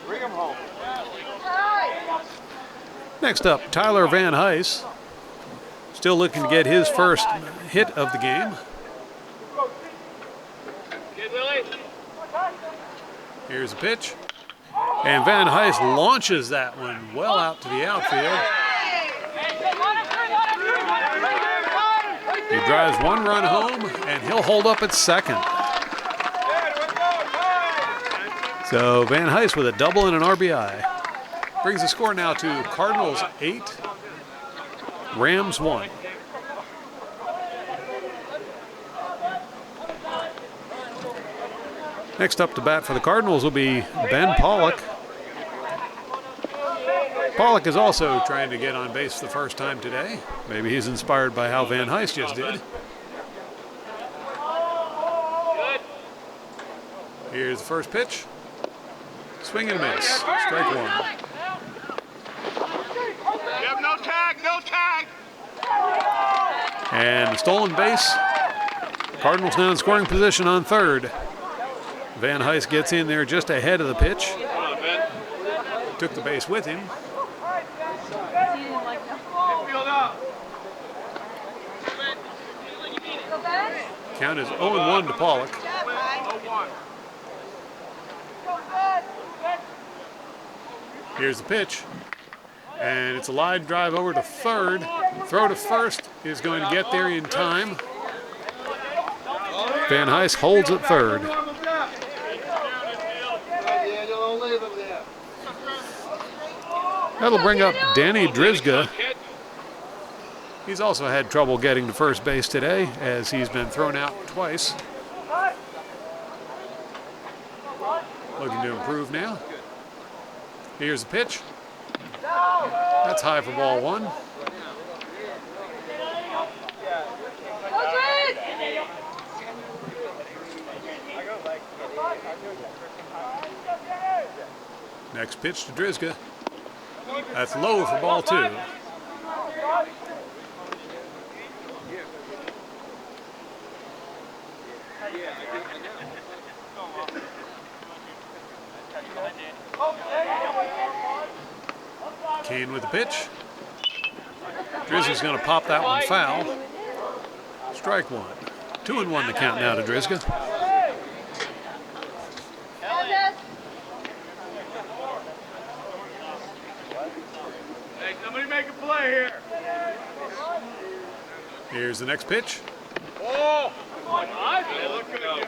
B: Bring him home.
A: Next up, Tyler Van Heis. Still looking to get his first hit of the game.
C: Good, Willie.
A: Here's the pitch. And Van Heis launches that one well out to the outfield. He drives 1 run home, and he'll hold up at second. So Van Heis with a double and an RBI. Brings the score now to Cardinals 8, Rams 1. Next up to bat for the Cardinals will be Ben Pollock. Pollock is also trying to get on base for the first time today. Maybe he's inspired by how Van Heis just did.
C: Good.
A: Here's the first pitch. Swing and a miss. Strike 1.
E: Yep, no tag, no tag.
A: And the stolen base. Cardinals now in scoring position on third. Van Heis gets in there just ahead of the pitch. Took the base with him.
E: Field up.
A: Count is 0-1 to Pollock.
E: 0-1.
A: Here's the pitch. And it's a line drive over to third. Throw to first is going to get there in time. Van Heis holds at third. That'll bring up Danny Drizga. He's also had trouble getting to first base today as he's been thrown out twice. Looking to improve now. Here's the pitch. That's high for ball 1. Next pitch to Drizga. That's low for ball 2. Kane with the pitch. Drizga's going to pop that one foul. Strike 1. 2-1 the count now to Drizga.
E: Hey, somebody make a play here.
A: Here's the next pitch.
E: Oh!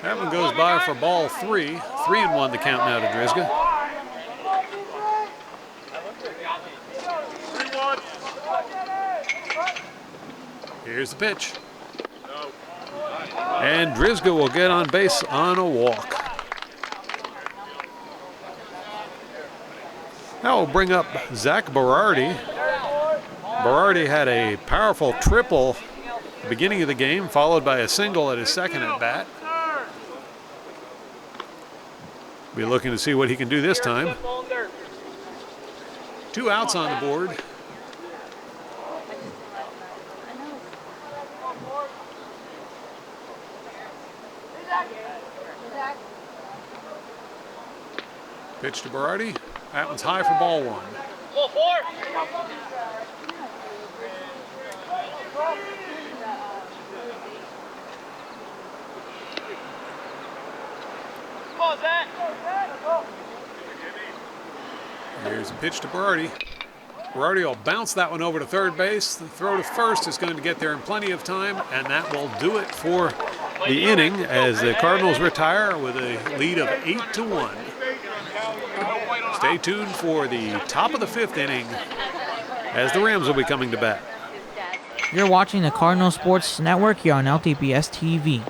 A: That one goes by for ball 3. 3-1 the count now to Drizga.
E: 3-1.
A: Here's the pitch. And Drizga will get on base on a walk. That will bring up Zach Berardi. Berardi had a powerful triple at the beginning of the game, followed by a single at his second at bat. Be looking to see what he can do this time. 2 outs on the board. Pitch to Berardi. That one's high for ball 1.
C: Full 4. Come on, Zach.
A: Here's a pitch to Berardi. Berardi will bounce that one over to third base. The throw to first is going to get there in plenty of time, and that will do it for the inning as the Cardinals retire with a lead of 8-1. Stay tuned for the top of the 5th inning as the Rams will be coming to bat.
D: You're watching the Cardinal Sports Network here on LTPS TV.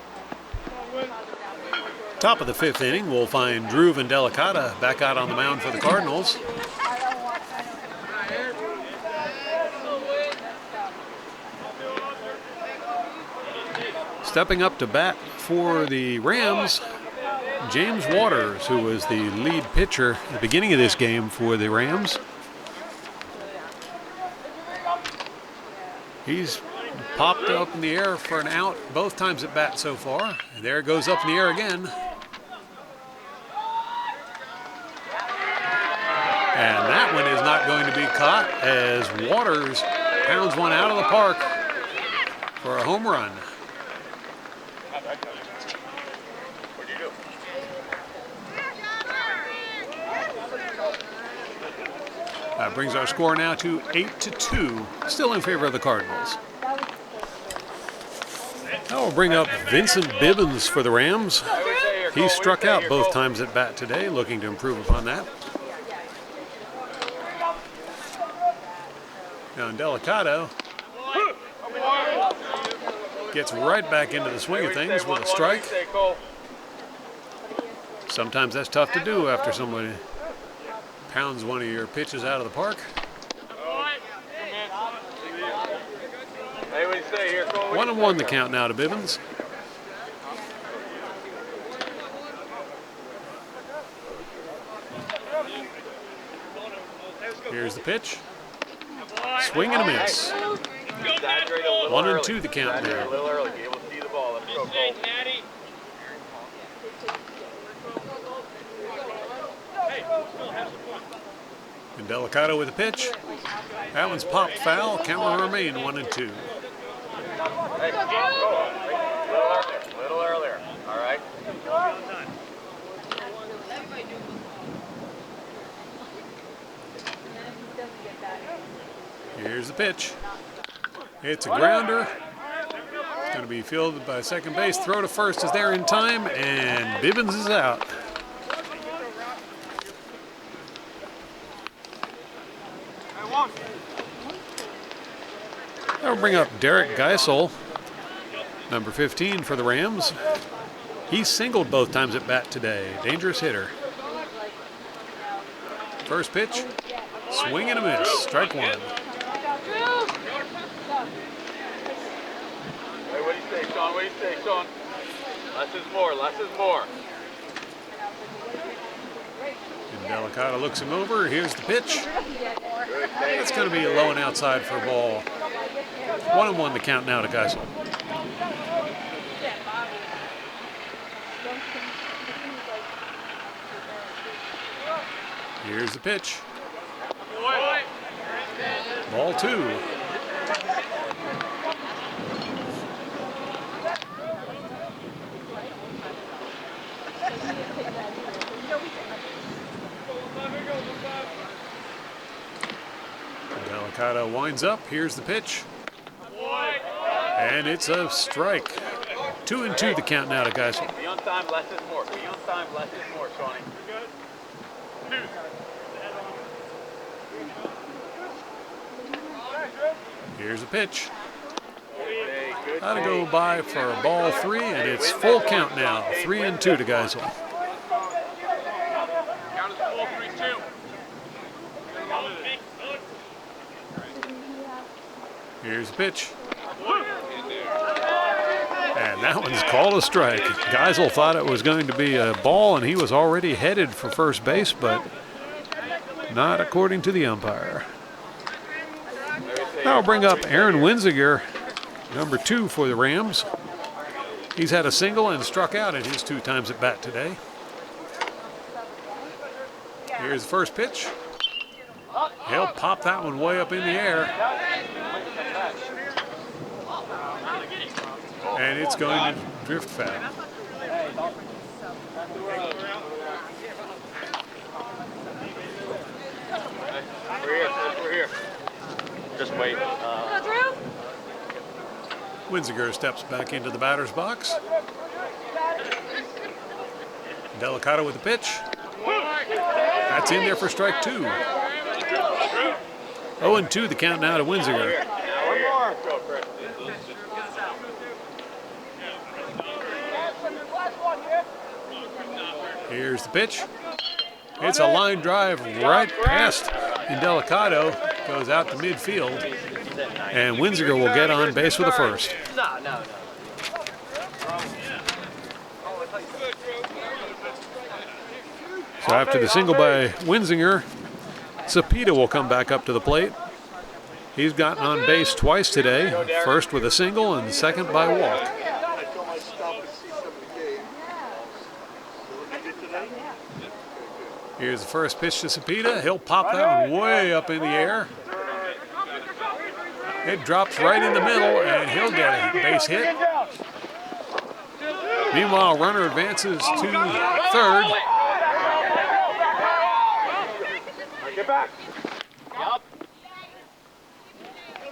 A: Top of the 5th inning, we'll find Drew Vandelicata back out on the mound for the Cardinals. Stepping up to bat for the Rams, James Waters, who was the lead pitcher at the beginning of this game for the Rams. He's popped up in the air for an out both times at bat so far. And there it goes up in the air again. And that one is not going to be caught as Waters pounds one out of the park for a home run. That brings our score now to 8-2, still in favor of the Cardinals. Now we'll bring up Vincent Bibbins for the Rams. He struck out both times at bat today, looking to improve upon that. Now Delicado gets right back into the swing of things with a strike. Sometimes that's tough to do after somebody pounds one of your pitches out of the park.
B: Hey, what do you say here, Cole?
A: 1-1 the count now to Bibbins. Here's the pitch. Swing and a miss. 1-2 the count now.
B: A little early, be able to see the ball. Let's go, Cole.
A: And Delicado with a pitch. That one's popped foul. Count will remain 1-2.
B: Hey, a little earlier. All right.
A: Here's the pitch. It's a grounder. It's going to be fielded by second base. Throw to first is there in time, and Bibbins is out. That'll bring up Derek Geisel, number 15 for the Rams. He singled both times at bat today. Dangerous hitter. First pitch, swing and a miss. Strike one.
B: Hey, what do you say, Sean? What do you say, Sean? Less is more. Less is more.
A: And Delicado looks him over. Here's the pitch. It's going to be low and outside for a ball. 1-1 the count now to Geisel. Here's the pitch. Ball 2. Delicado winds up. Here's the pitch. And it's a strike. 2-2 the count now to Geisel.
B: Be on time, less is more. Be on time, less is more, Shawnee.
A: Here's the pitch.
B: Hey, good.
A: That'll go by for a ball 3, and it's full count now. 3-2 to Geisel.
E: Count is full, 3-2.
A: Here's the pitch. And that one's called a strike. Geisel thought it was going to be a ball, and he was already headed for first base, but not according to the umpire. Now we'll bring up Aaron Winziger, number 2 for the Rams. He's had a single and struck out at his 2 times at bat today. Here's the first pitch. He'll pop that one way up in the air. And it's going to drift foul.
B: We're here.
C: Just wait.
A: Winziger steps back into the batter's box. Delicato with the pitch. That's in there for strike 2. 0-2 the count now to Winziger.
B: One more.
A: Here's the pitch. It's a line drive right past Delicato. Goes out to midfield. And Winziger will get on base with a first.
C: No.
A: So after the single by Winziger, Sapida will come back up to the plate. He's gotten on base twice today, first with a single and second by a walk. Here's the first pitch to Sapida. He'll pop that one way up in the air. It drops right in the middle, and he'll get a base hit. Meanwhile, runner advances to third.
B: Get back.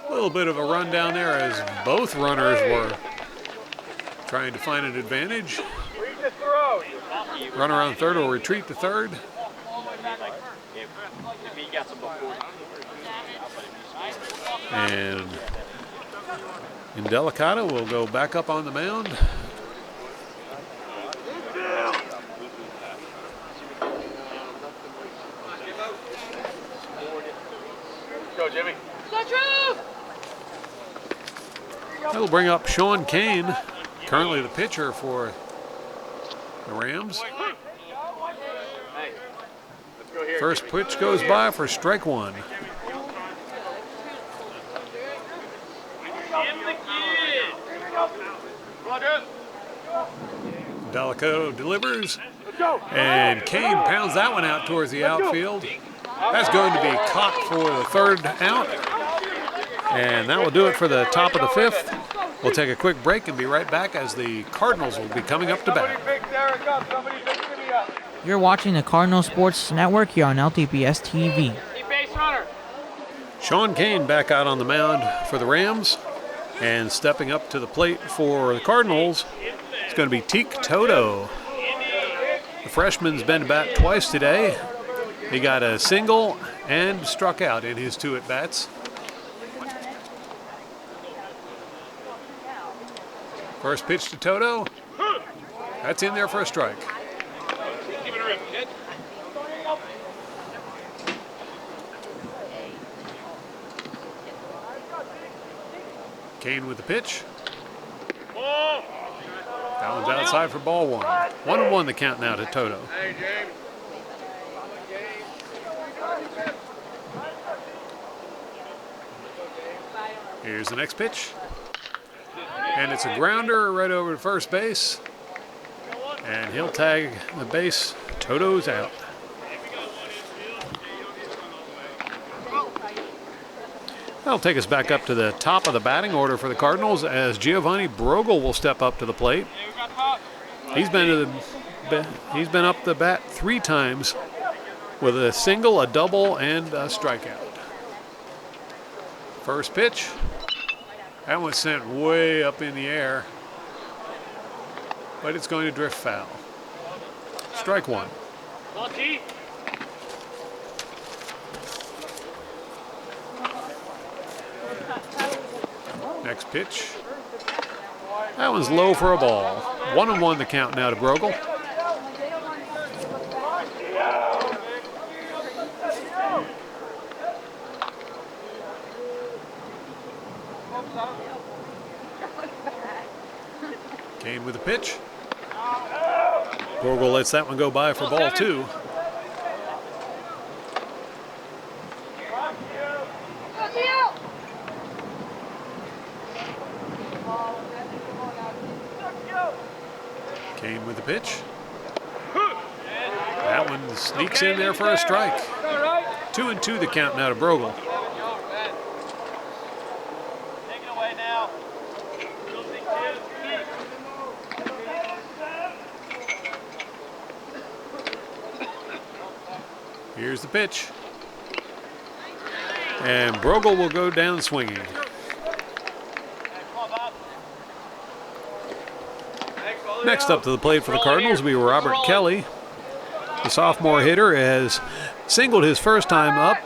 A: A little bit of a run down there as both runners were trying to find an advantage.
B: Read the throw.
A: Runner on third will retreat to third. And Delicato will go back up on the mound.
B: Go, Jimmy.
A: That'll bring up Sean Kane, currently the pitcher for the Rams. First pitch goes by for strike 1. Delicato delivers, and Kane pounds that one out towards the outfield. That's going to be caught for the third out, and that will do it for the top of the 5th. We'll take a quick break and be right back as the Cardinals will be coming up to bat.
D: You're watching the Cardinal Sports Network here on LTPS TV.
A: Sean Kane back out on the mound for the Rams, and stepping up to the plate for the Cardinals, it's going to be Teak Toto. The freshman's been to bat twice today. He got a single and struck out in his 2 at-bats. First pitch to Toto. That's in there for a strike. Kane with the pitch. That one's outside for ball 1. 1-1 the count now to Toto.
B: Hey, James.
A: Here's the next pitch. And it's a grounder right over to first base. And he'll tag the base. Toto's out. That'll take us back up to the top of the batting order for the Cardinals as Giovanni Brogel will step up to the plate. He's been up the bat 3 times with a single, a double, and a strikeout. First pitch. That one's sent way up in the air, but it's going to drift foul. Strike 1. Next pitch. That one's low for a ball. 1-1 the count now to Brogel. Kane with the pitch. Brogel lets that one go by for ball 2. Kane with the pitch. That one sneaks in there for a strike. 2-2 the count now to Brogel. Here's the pitch. And Brogel will go down swinging. Next up to the plate for the Cardinals will be Robert Kelly. The sophomore hitter has singled his first time up,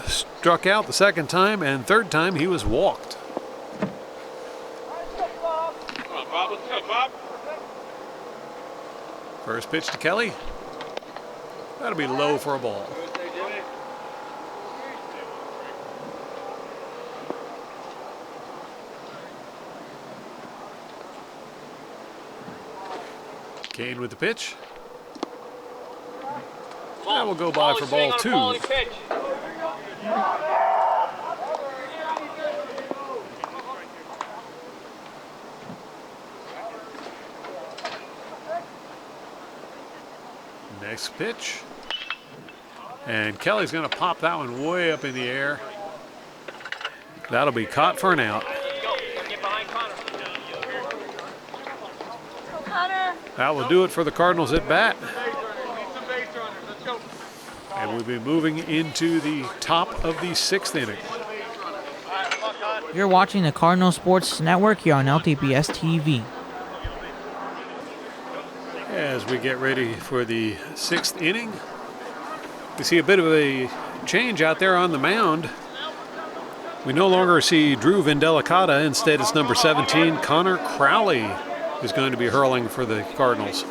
A: struck out the second time, and third time he was walked. First pitch to Kelly. That'll be low for a ball. Kane with the pitch. That will go by for ball 2. Next pitch. And Kelly's going to pop that one way up in the air. That'll be caught for an out. That will do it for the Cardinals at bat. And we'll be moving into the top of the 6th inning.
D: You're watching the Cardinal Sports Network here on LTPS TV.
A: As we get ready for the 6th inning, we see a bit of a change out there on the mound. We no longer see Drew Vindelicata. Instead, it's number 17, Connor Crowley, who's going to be hurling for the Cardinals.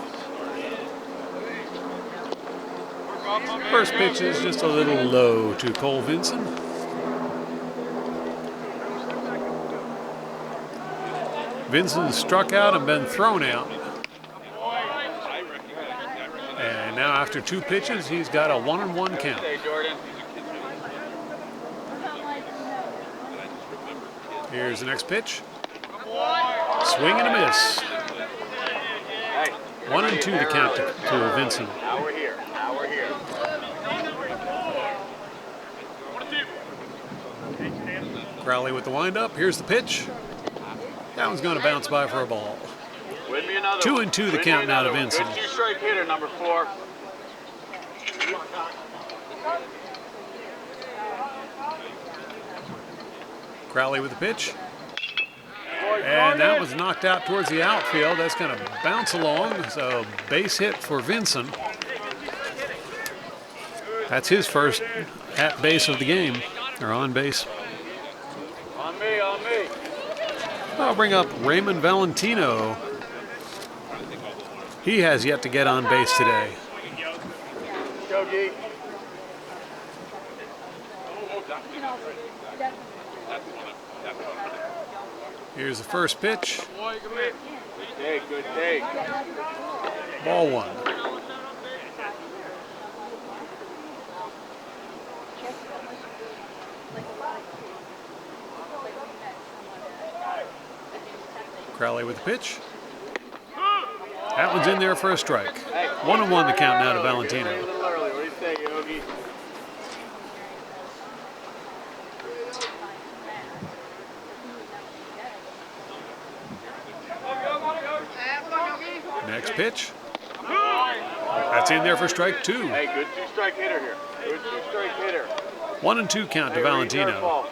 A: First pitch is just a little low to Cole Vinson. Vinson struck out and been thrown out. And now after 2 pitches, he's got a 1-1 count. Here's the next pitch. Swing and a miss. 1-2 the count to Vinson.
B: Now we're here. Now we're here.
A: Crowley with the windup. Here's the pitch. That one's going to bounce by for a ball.
B: Win me another
A: 2-2 the count now to Vinson.
B: Good 2-strike hitter, number 4.
A: Crowley with the pitch. And that was knocked out towards the outfield. That's going to bounce along. So base hit for Vinson. That's his first at base of the game, or on base.
B: On me, on me.
A: I'll bring up Raymond Valentino. He has yet to get on base today.
B: Yogi.
A: Here's the first pitch.
B: Good take, good take.
A: Ball 1. Crowley with the pitch. That one's in there for a strike. 1-1 the count now to Valentino.
B: A little early. What do you say, Yogi?
A: Next pitch. That's in there for strike 2.
B: Hey, good 2-strike hitter here. Good 2-strike hitter.
A: 1-2 count to Valentino.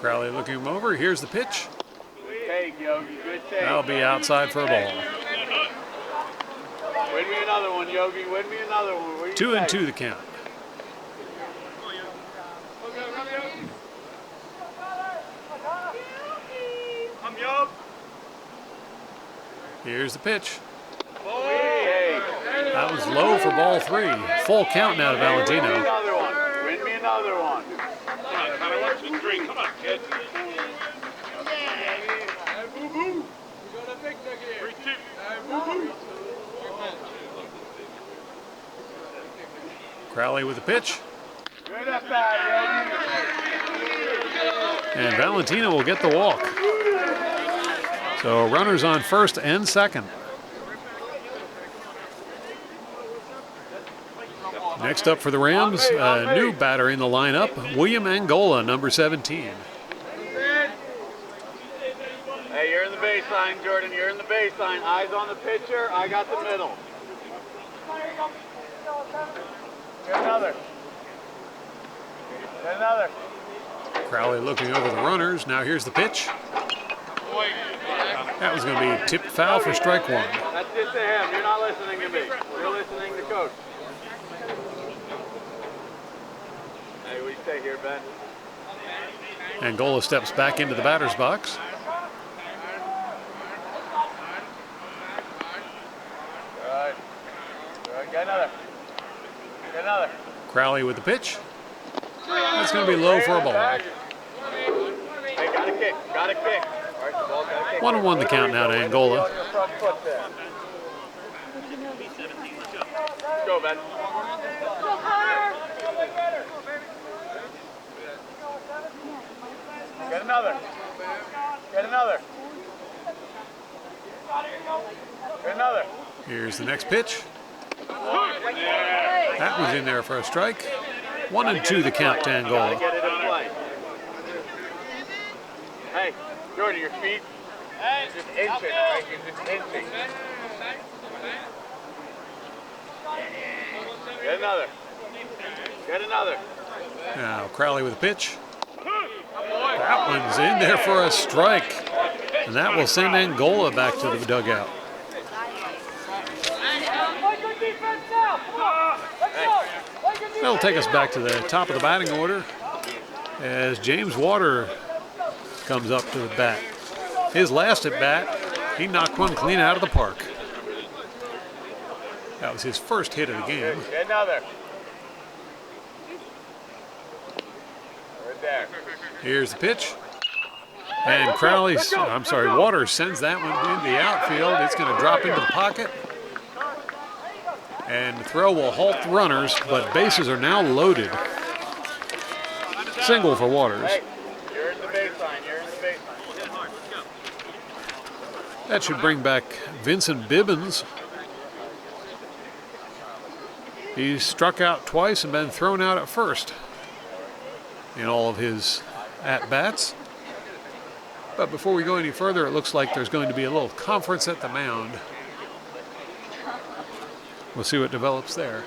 A: Crowley looking him over. Here's the pitch.
B: Good take, Yogi. Good take.
A: That'll be outside for a ball.
B: Win me another one, Yogi. Win me another one. What do you
A: 2-2
B: say?
A: the count. Here's the pitch.
B: Hey.
A: That was low for ball 3. Full count now to
B: Win me
A: Valentino.
B: another one. Win me another one.
E: Come on, kid.
A: Crowley with the pitch.
B: Good at bat, Yogi.
A: And Valentino will get the walk. So runners on first and second. Next up for the Rams, a new batter in the lineup, William Angola, number 17.
B: Hey, you're in the base baseline, Jordan. You're in the baseline. Eyes on the pitcher. I got the middle. Get another. Get another.
A: Crowley looking over the runners. Now here's the pitch. That was going to be tipped foul for strike one.
B: That's it to him. You're not listening to me. You're listening to coach. Hey, what do you say here, Ben?
A: Angola steps back into the batter's box.
B: Good. Good. Get another. Get another.
A: Crowley with the pitch. That's going to be low for a ball.
B: Hey, got a kick. Got a kick. All right, the ball got a kick.
A: 1-1 the count now to Angola.
B: Go, Ben. Get another. Get another. Get another.
A: Here's the next pitch. That was in there for a strike. 1-2 the count to Angola.
B: Get it in play. Hey, Jordan, your feet. Just inching, right? You're just inching. Get another. Get another.
A: Now Crowley with a pitch. That one's in there for a strike. And that will send Angola back to the dugout. That'll take us back to the top of the batting order as James Water comes up to the bat. His last at bat, he knocked one clean out of the park. That was his first hit of the game.
B: Get another. Right there.
A: Here's the pitch. And Waters sends that one into the outfield. It's going to drop into the pocket. And the throw will halt the runners, but bases are now loaded. Single for Waters.
B: Hey, you're in the baseline. You're in the baseline.
A: That should bring back Vinson Bibbins. He's struck out twice and been thrown out at first in all of his at-bats. But before we go any further, it looks like there's going to be a little conference at the mound. We'll see what develops there.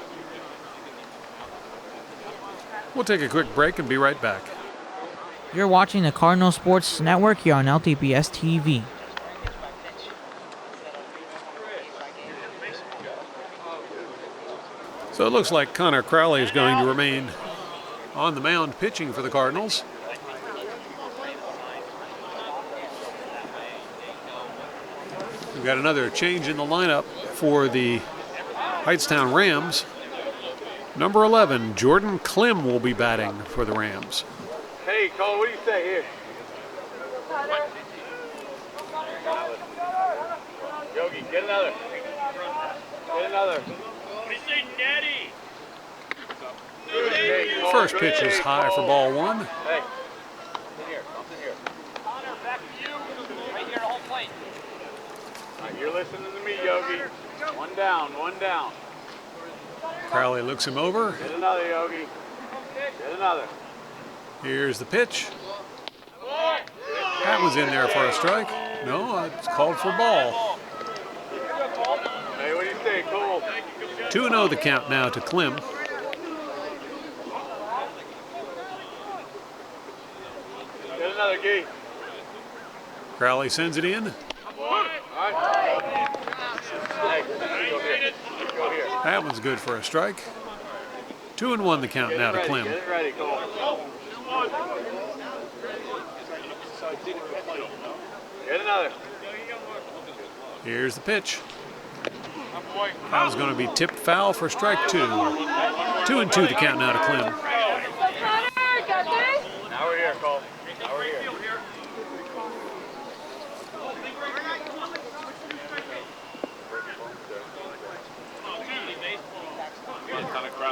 A: We'll take a quick break and be right back.
D: You're watching the Cardinal Sports Network here on LTPS TV.
A: So it looks like Connor Crowley is going to remain on the mound pitching for the Cardinals. We've got another change in the lineup for the Hightstown Rams. Number 11, Jordan Klim will be batting for the Rams.
B: Hey, Cole, what do you say here? Yogi, get another. Get another.
E: What do you say, Daddy?
B: Hey, Cole,
A: First
B: good
A: pitch is
B: day,
A: high for
B: Cole.
A: ball one.
B: Hey, come in here. Come in here.
C: Connor, back to you. Right here, the whole plate.
B: All right, you're listening to me, Yogi. One down, one down.
A: Crowley looks him over.
B: Get another, Yogi. Get another.
A: Here's the pitch. That was in there for a strike. No, it's called for ball.
B: Hey, what do you say, Cole?
A: 2-0 the count now to Klim.
B: Get another, Gee.
A: Crowley sends it in.
B: All right. Hey, go here. Go here.
A: That one's good for a strike. 2-1 the count now to Klim.
B: Get it ready, Cole. Get another.
A: Here's the pitch. That was going to be tipped foul for strike two. 2-2 the count now to Klim.
B: Now we're here, Cole. Now we're here.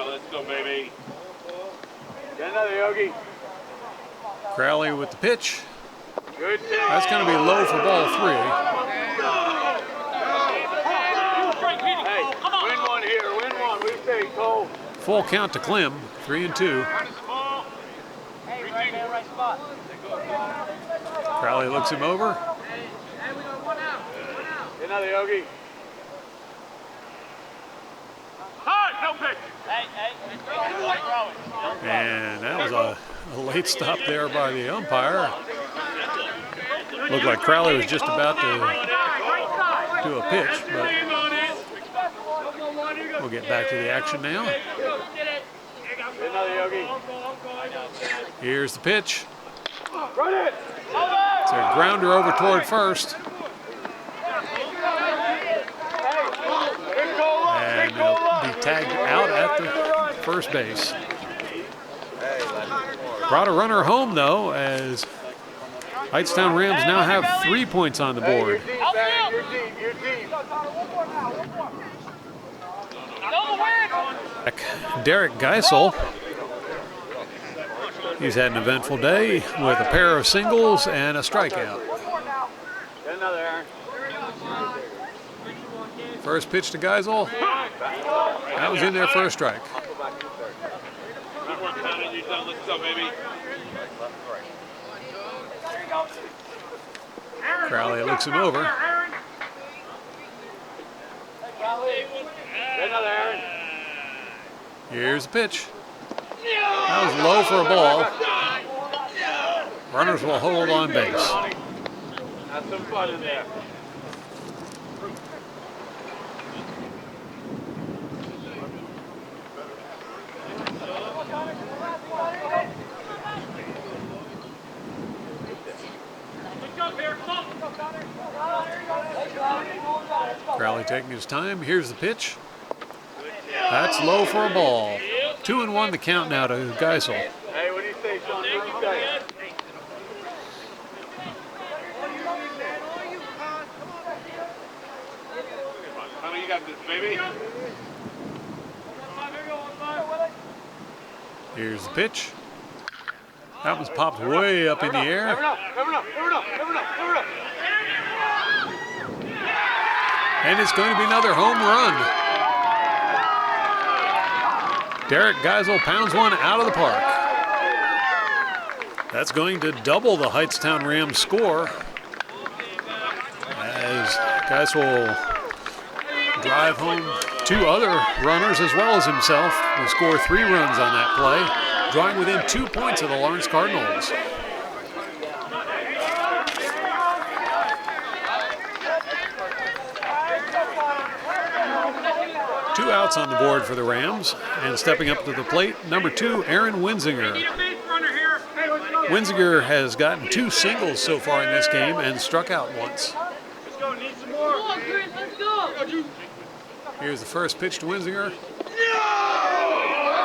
E: Let's go, baby.
B: Get another, Yogi.
A: Crowley with the pitch.
B: Good thing.
A: That's going to be low for ball three.
B: Hey, win one here. Win one. We say, Cole.
A: Full count to Klim. 3-2.
C: Hey, right there, right spot.
A: Crowley looks him over.
B: Another Yogi.
E: High, no pitch.
A: And that was a late stop there by the umpire. Looked like Crowley was just about to do a pitch, but we'll get back to the action now.
B: Another Yogi.
A: Here's the pitch.
B: Run it.
A: It's a grounder over toward first. And he'll be tagged out at the first base. Brought a runner home, though, as Hightstown Rams now have 3 points on the board.
B: You're deep, man. You're deep. You're deep.
A: Derek Geisel. He's had an eventful day with a pair of singles and a strikeout.
B: Another Aaron.
A: First pitch to Geisel. That was in there for a strike. Crowley looks him over.
B: Another Aaron.
A: Here's the pitch. That was low for a ball. Runners will hold on base.
B: Have some fun in there.
A: Crowley taking his time. Here's the pitch. That's low for a ball. 2-1 the count now to Geisel.
B: Hey, what do you say, Sean? What do you say?
E: How many you got this, baby?
A: Here's the pitch. That was popped way up in the air. And it's going to be another home run. Derek Geisel pounds one out of the park. That's going to double the Hightstown Rams score, as Geisel will drive home 2 other runners as well as himself. Will score 3 runs on that play, drawing within 2 points of the Lawrence Cardinals. Two outs on the board for the Rams, and stepping up to the plate, number 2, Aaron Winsinger. Winsinger has gotten 2 singles so far in this game and struck out once.
E: Let's go, need some more. Come on, Chris, let's go.
A: Here's the first pitch to Winsinger.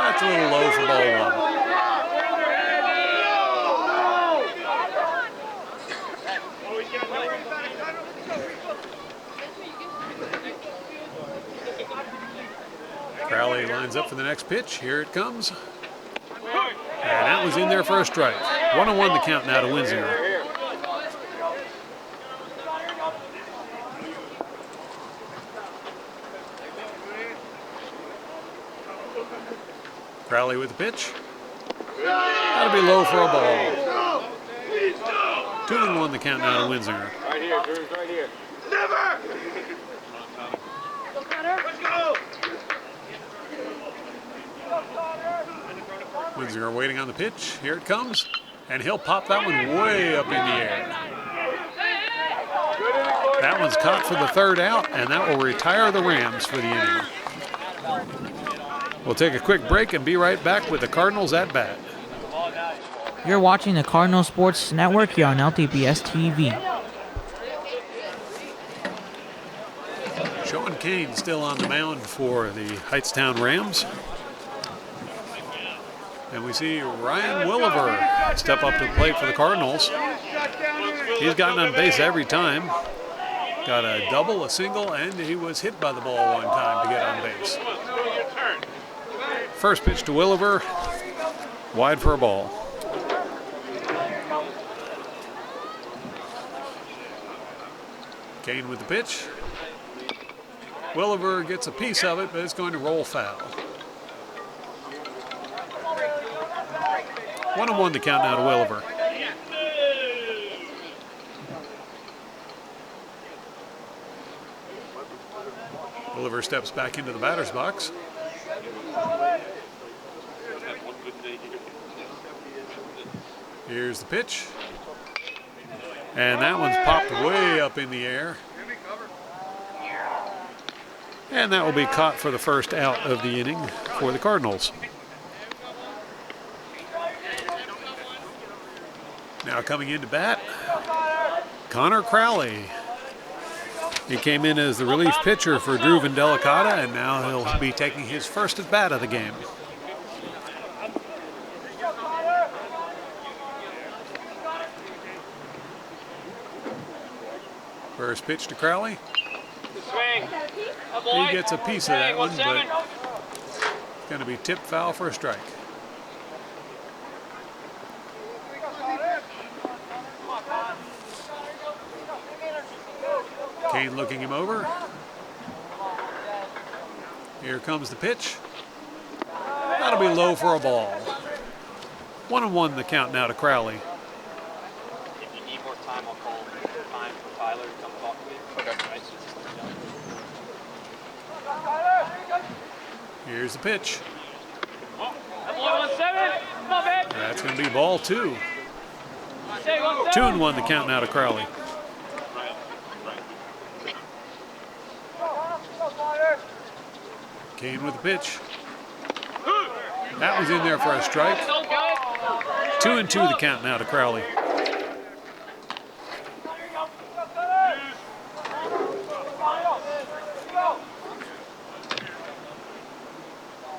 A: That's a little low for ball 1. Crowley lines up for the next pitch. Here it comes. And that was in there for a strike. 1-1 the count now to Winsinger. Crowley with the pitch. That'll be low for a ball. 2-1 the count now to Winsinger.
B: Right here, Drew, right here.
E: Let's go.
A: Winsinger waiting on the pitch. Here it comes. And he'll pop that one way up in the air. That one's caught for the 3rd out, and that will retire the Rams for the inning. We'll take a quick break and be right back with the Cardinals at bat.
D: You're watching the Cardinal Sports Network here on LTPS TV.
A: Sean Kane still on the mound for the Hightstown Rams. And we see Ryan Williver step up to the plate for the Cardinals. He's gotten on base every time. Got a double, a single, and he was hit by the ball one time to get on base. First pitch to Williver, wide for a ball. Kane with the pitch. Williver gets a piece of it, but it's going to roll foul. 1-1 the count now to Williver. Oliver steps back into the batter's box. Here's the pitch. And that one's popped way up in the air. And that will be caught for the first out of the inning for the Cardinals. Now coming into bat, Connor Crowley. He came in as the relief pitcher for Drew Vandelicata, and now he'll be taking his first at bat of the game. First pitch to Crowley.
C: Swing.
A: He gets a piece of that one, but it's going to be tipped foul for a strike. Kane looking him over. Here comes the pitch. That'll be low for a ball. 1-1 the count now to Crowley.
C: If you need more time, I'll call time for Tyler to come talk to me. Okay.
A: Here's the pitch.
C: That's 1-7. Come on, man.
A: That's going to be ball 2.
C: Say 1-7.
A: 2-1 the count now to Crowley. Kane with the pitch. That was in there for a strike. 2-2 the count now to Crowley.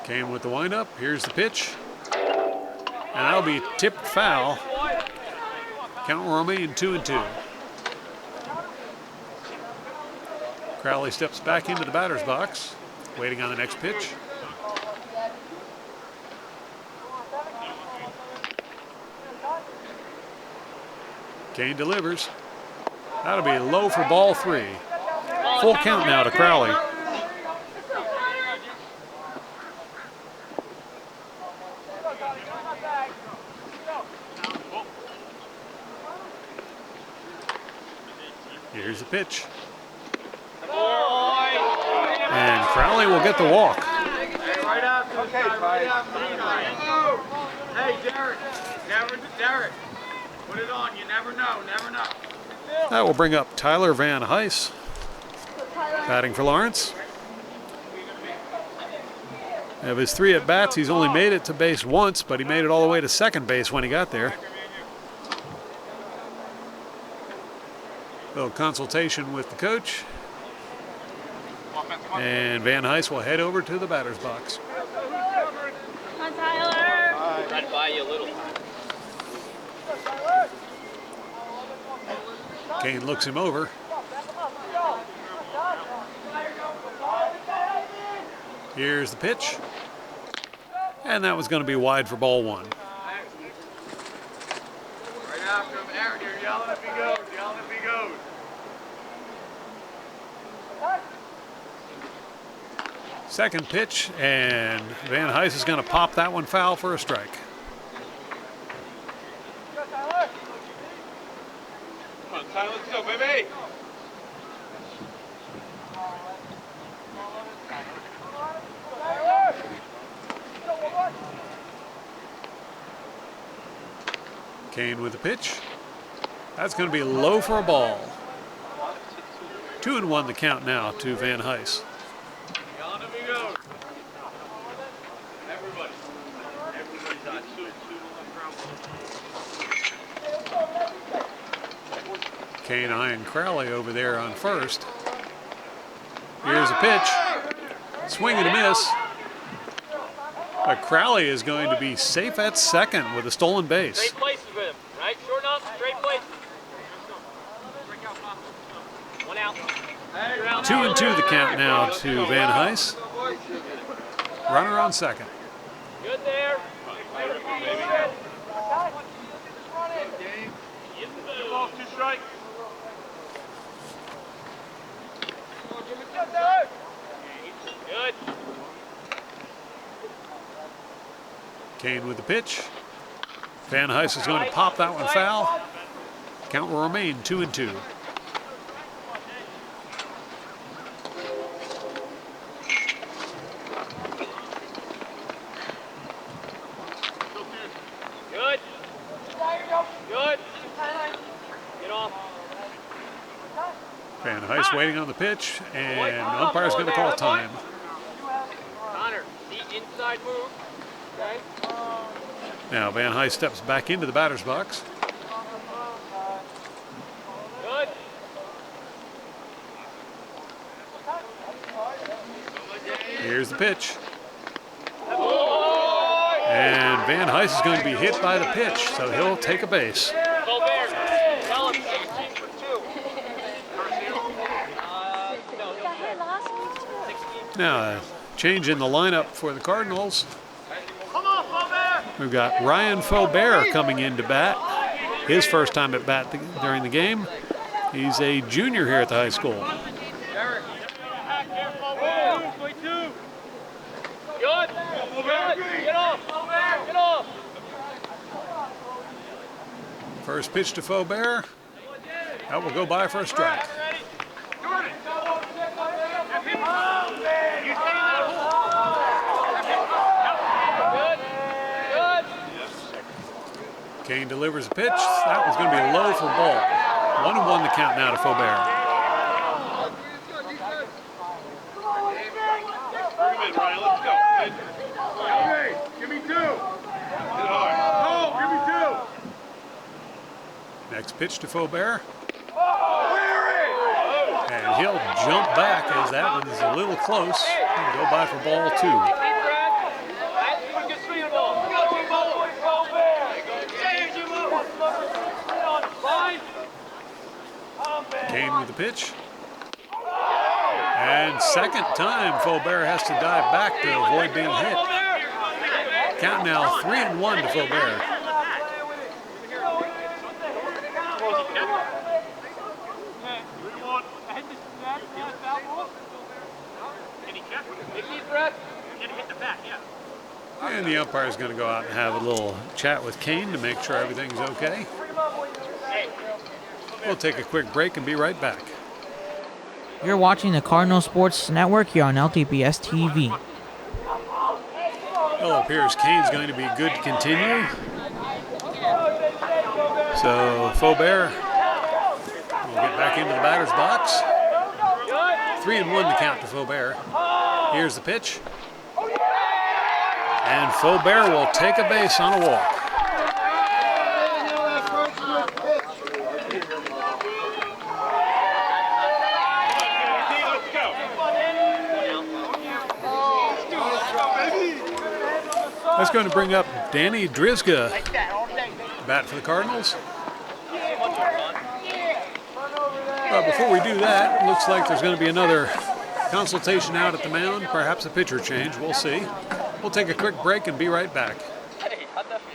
A: Kane with the windup. Here's the pitch. And that'll be tipped foul. Count will remain 2-2. Crowley steps back into the batter's box, waiting on the next pitch. Kane delivers. That'll be low for ball 3. Full count now to Crowley. Here's the pitch. And Crowley will get the walk.
B: Hey, right after this guy, right after this guy. Hey, Derek, put it on. You never know, never know.
A: That will bring up Tyler Van Heis, batting for Lawrence. Of his 3 at-bats, he's only made it to base once, but he made it all the way to second base when he got there. A little consultation with the coach. And Van Heis will head over to the batter's box.
F: Come on, Tyler.
C: Try to buy you a little.
A: Kane looks him over. Here's the pitch. And that was going to be wide for ball 1.
B: Right after him, Aaron, you're yelling if he goes, yelling if he goes.
A: Second pitch, and Van Heis is going to pop that one foul for a strike.
E: Come on, Tyler, let's go, baby.
A: Kane with the pitch. That's going to be low for a ball. 2-1 the count now to Van Heis.
E: Yelling if he goes. Everybody's on 2
A: Kane eyeing Crowley over there on first. Here's a pitch. Swing and a miss. But Crowley is going to be safe at second with a stolen base.
C: Straight places with him, right? Short up, straight places. 1 out.
A: 2-2 the count now to Van Heis. Runner on second.
C: Good there.
E: Ball, 2 strikes.
C: Good.
A: Kane with the pitch. Van Heis is going to pop that one foul. Count will remain 2-2. Just waiting on the pitch, and umpire's going to call time.
C: Connor, the inside move. Okay.
A: Now Van Heist steps back into the batter's box.
C: Good.
A: Here's the pitch. And Van Heist is going to be hit by the pitch, so he'll take a base.
C: Colbert, tell him 16 for 2.
A: Now, a change in the lineup for the Cardinals.
C: Come on, Colbert!
A: We've got Ryan Faubert coming in to bat. His first time at bat during the game. He's a junior here at the high school.
C: Derek, careful, Colbert. 22. Good. Good. Get off. Get off.
A: First pitch to Faubert. That will go by for a strike. Kane delivers a pitch. That was going to be low for ball. 1-1 the count now to Faubert.
E: Bring him in, Ryan. Let's go.
B: Hey, give me 2.
E: Hit hard.
B: Oh, give me 2.
A: Next pitch to Faubert. And he'll jump back as that one is a little close and go by for ball 2. Kane with the pitch. And second time Faubert has to dive back to avoid being hit. Count now 3-1 to Faubert. And the umpire is going to go out and have a little chat with Kane to make sure everything's okay. We'll take a quick break and be right back.
D: You're watching the Cardinal Sports Network here on LTPS TV.
A: Well, it appears Kane's going to be good to continue. So Faubert will get back into the batter's box. 3-1 the count to Faubert. Here's the pitch. And Faubert will take a base on a walk. That's going to bring up Danny Drizga, bat for the Cardinals. But before we do that, it looks like there's going to be another consultation out at the mound, perhaps a pitcher change. We'll see. We'll take a quick break and be right back.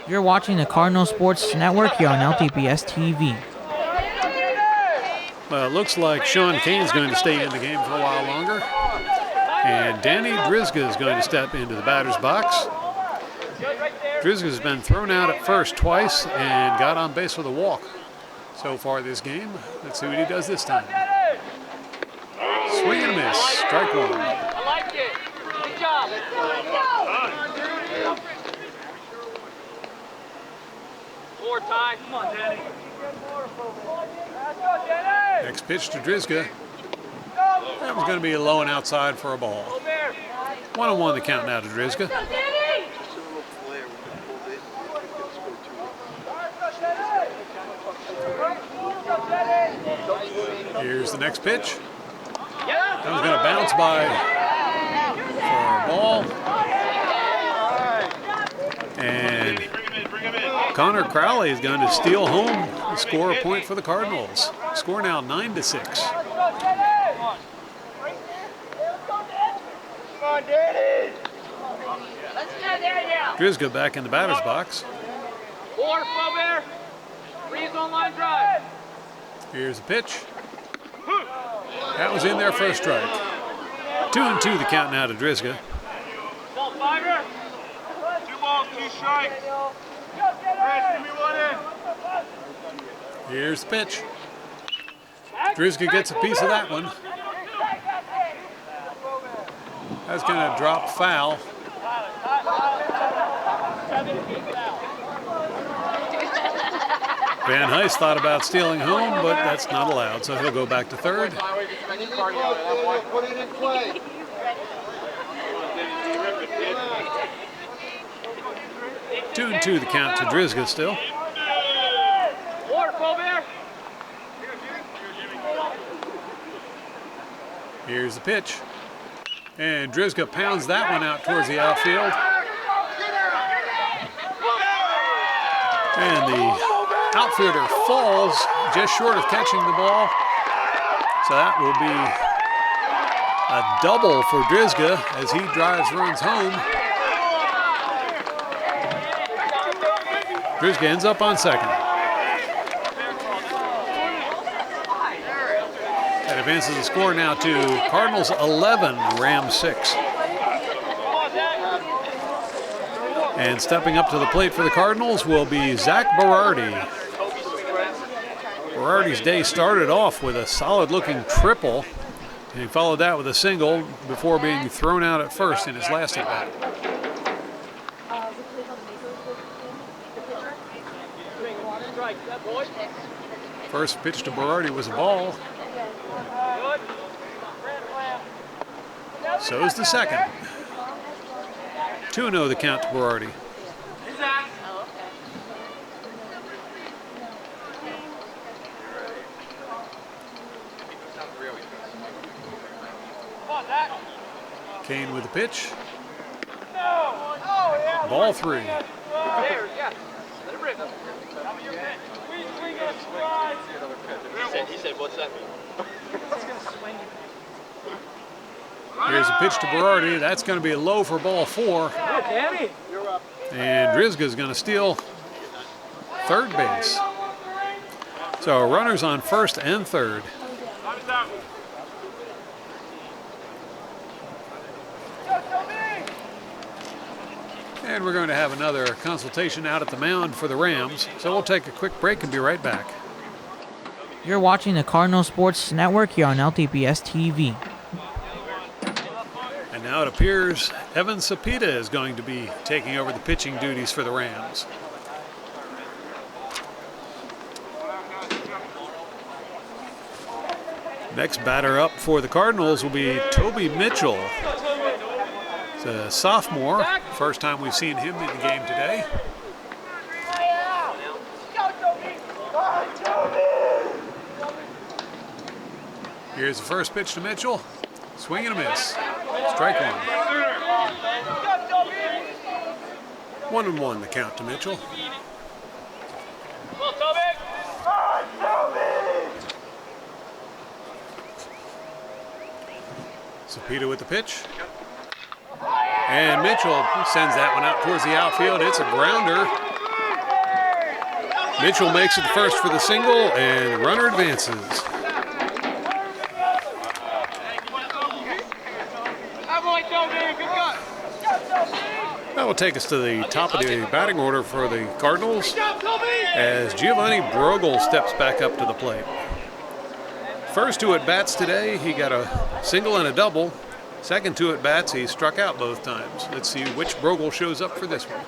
D: You're watching the Cardinal Sports Network here on LTPS TV.
A: Well, it looks like Sean Kane's going to stay in the game for a while longer. And Danny Drizga is going to step into the batter's box. Drizga's been thrown out at first twice and got on base with a walk so far this game. Let's see what he does this time. Swing and a miss. Strike 1.
C: I like it. Good job. More time. Come on, Danny.
A: Next pitch to Drizga. That was going to be low and outside for a ball. 1-1 the count now to Drizga. Here's the next pitch. That was going to bounce by for a ball. And Connor Crowley is going to steal home and score a point for the Cardinals. Score now 9-6. Drizga back in the batter's box.
C: 4, Faubert. Freeze on line drive.
A: Here's the pitch. That was in there for a strike. 2-2 the count now to Drizga.
C: Ball fiver.
E: 2 balls, 2 strikes. Chris, give me 1 in.
A: Here's the pitch. Drizga gets a piece of that one. That's going to drop foul. Van Heist thought about stealing home, but that's not allowed, so he'll go back to third.
B: Put it in play.
A: 2-2 the count to Drizga still. Here's the pitch. And Drizga pounds that one out towards the outfield. And the outfielder falls just short of catching the ball. So that will be a double for Drizga as he drives runs home. Drizga ends up on second. That advances the score now to Cardinals 11, Rams 6. And stepping up to the plate for the Cardinals will be Zach Berardi. Berardi's day started off with a solid-looking triple, and he followed that with a single before being thrown out at first in his last at-bat. First pitch to Berardi was a ball. So is the second. 2-0 the count to Berardi. Kane with the pitch. Ball 3.
C: He said, what's that mean?
A: Here's a pitch to Berardi. That's going to be low for ball 4. And Drizga's going to steal third base. So runners on first and third. And we're going to have another consultation out at the mound for the Rams. So we'll take a quick break and be right back.
D: You're watching the Cardinal Sports Network here on LTPS TV.
A: And now it appears Evan Sapida is going to be taking over the pitching duties for the Rams. Next batter up for the Cardinals will be Toby Mitchell. He's a sophomore. First time we've seen him in the game today. Here's the first pitch to Mitchell. Swing and a miss. Strike 1. 1-1 the count to Mitchell. Sapida with the pitch. And Mitchell sends that one out towards the outfield. It's a grounder. Mitchell makes it first for the single, and the runner advances. That will take us to the top of the batting order for the Cardinals as Giovanni Brogel steps back up to the plate. First 2 at-bats today, he got a single and a double. Second 2 at-bats, he struck out both times. Let's see which Brogel shows up for this one.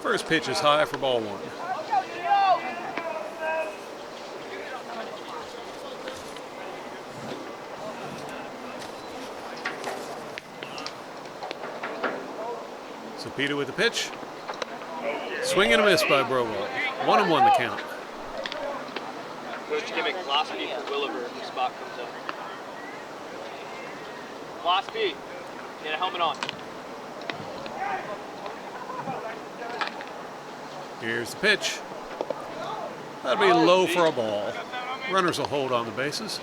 A: First pitch is high for ball 1. Sapida with the pitch. Swing and a miss by Brogel. 1-1 the count.
C: Coach, give it Glossy for Williver if the spot comes up. Glossy, get a helmet on.
A: Here's the pitch. That'll be low for a ball. Runners will hold on the bases.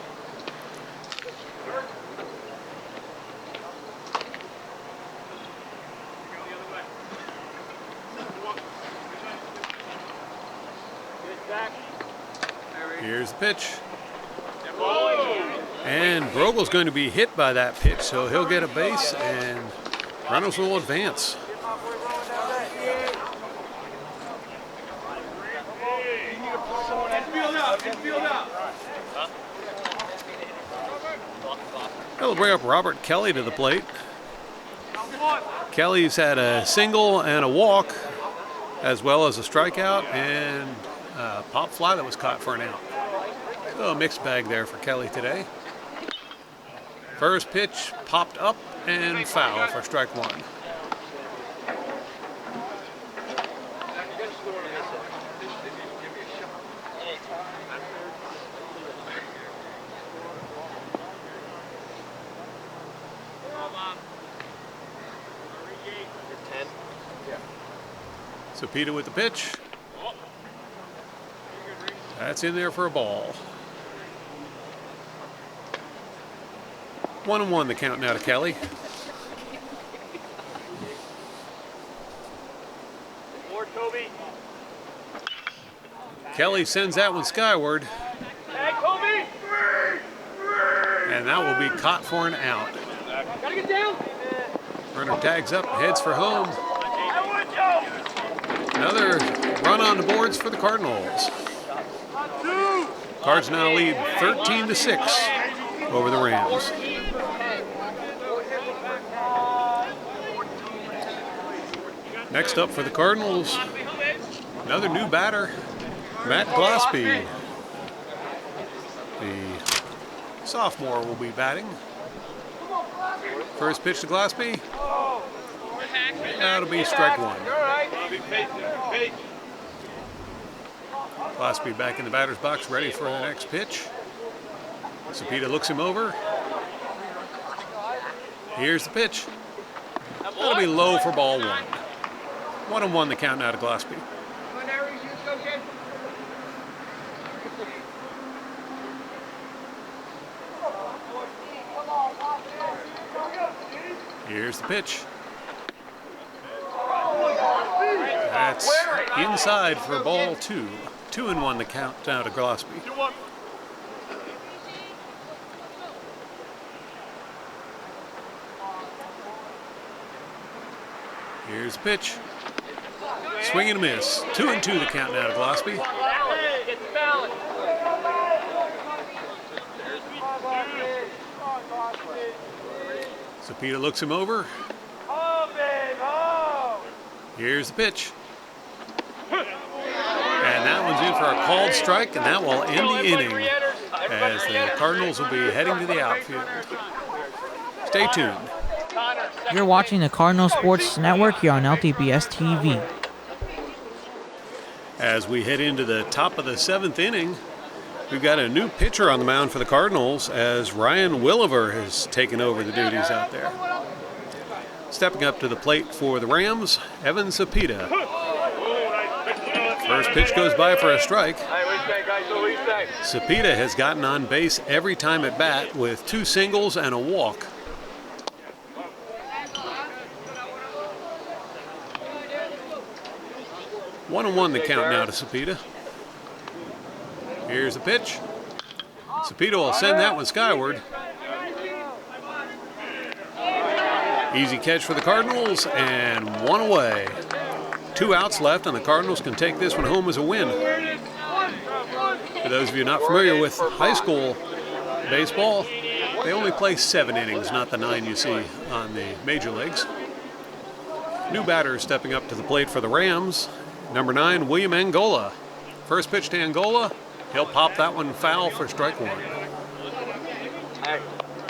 A: Here's the pitch. And Brogel's going to be hit by that pitch, so he'll get a base and runners will advance. That'll bring up Robert Kelly to the plate. Kelly's had a single and a walk as well as a strikeout and a pop fly that was caught for an out. So a mixed bag there for Kelly today. First pitch popped up and foul for strike one. Sapida with the pitch. That's in there for a ball. 1-1 the count now to Kelly.
C: More Toby.
A: Kelly sends that one skyward.
C: Hey, Toby!
A: And that will be caught for an out.
C: Gotta get down!
A: Runner tags up, heads for home. Another run on the boards for the Cardinals. Cards now lead 13-6 over the Rams. Next up for the Cardinals, another new batter, Matt Gillespie. The sophomore will be batting. First pitch to Gillespie. That'll be strike one. Gillespie back in the batter's box, ready for the next pitch. Sapida looks him over. Here's the pitch. That'll be low for ball one. 1-1 the count now to Gillespie. Here's the pitch. That's inside for ball two. 2-1 the count now to Gillespie. Here's the pitch. Swing and a miss. 2-2 the count now to Gillespie. Sapida looks him over. Here's the pitch. And that one's in for a called strike, and that will end the inning as the Cardinals will be heading to the outfield. Stay tuned.
D: You're watching the Cardinal Sports Network here on LTPS TV.
A: As we head into the top of the seventh inning, we've got a new pitcher on the mound for the Cardinals as Ryan Williver has taken over the duties out there. Stepping up to the plate for the Rams, Evan Sapida. First pitch goes by for a strike. Sapida has gotten on base every time at bat with 2 singles and a walk. One and one the count now to Sapida. Here's the pitch. Sapida will send that one skyward. Easy catch for the Cardinals and one away. 2 outs left and the Cardinals can take this one home as a win. For those of you not familiar with high school baseball, they only play 7 innings, not the 9 you see on the major leagues. New batter stepping up to the plate for the Rams, number 9, William Angola. First pitch to Angola, he'll pop that one foul for strike one.
B: Hey,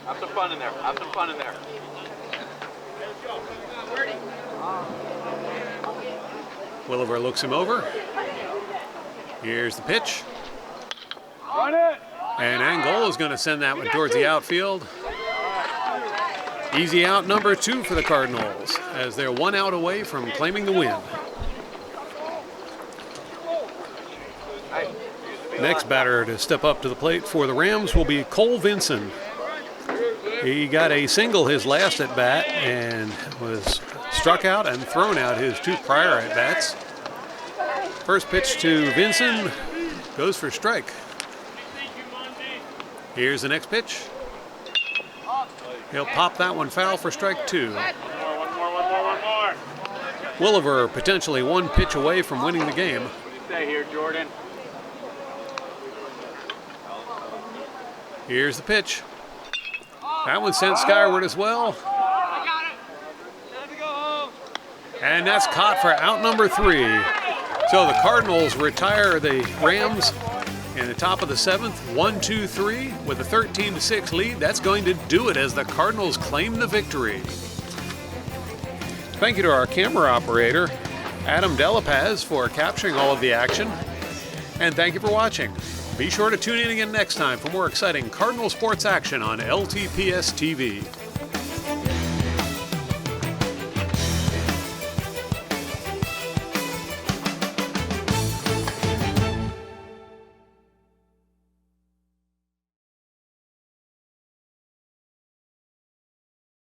B: have some fun in there. Have some fun in there.
A: Williver looks him over. Here's the pitch.
B: Run it.
A: And Angola's going to send that one towards the outfield. Easy out number 2 for the Cardinals as they're 1 out away from claiming the win. Next batter to step up to the plate for the Rams will be Cole Vinson. He got a single his last at bat and was struck out and thrown out his 2 prior at bats. First pitch to Vinson goes for strike. Here's the next pitch. He'll pop that one foul for strike 2.
B: One more.
A: Williver potentially 1 pitch away from winning the game.
B: Stay here, Jordan.
A: Here's the pitch. That one sent skyward as well. And that's caught for out number 3. So the Cardinals retire the Rams in the top of the 7th, 1-2-3 with a 13-6 lead. That's going to do it as the Cardinals claim the victory. Thank you to our camera operator, Adam Delapaz, for capturing all of the action. And thank you for watching. Be sure to tune in again next time for more exciting Cardinal sports action on LTPS TV.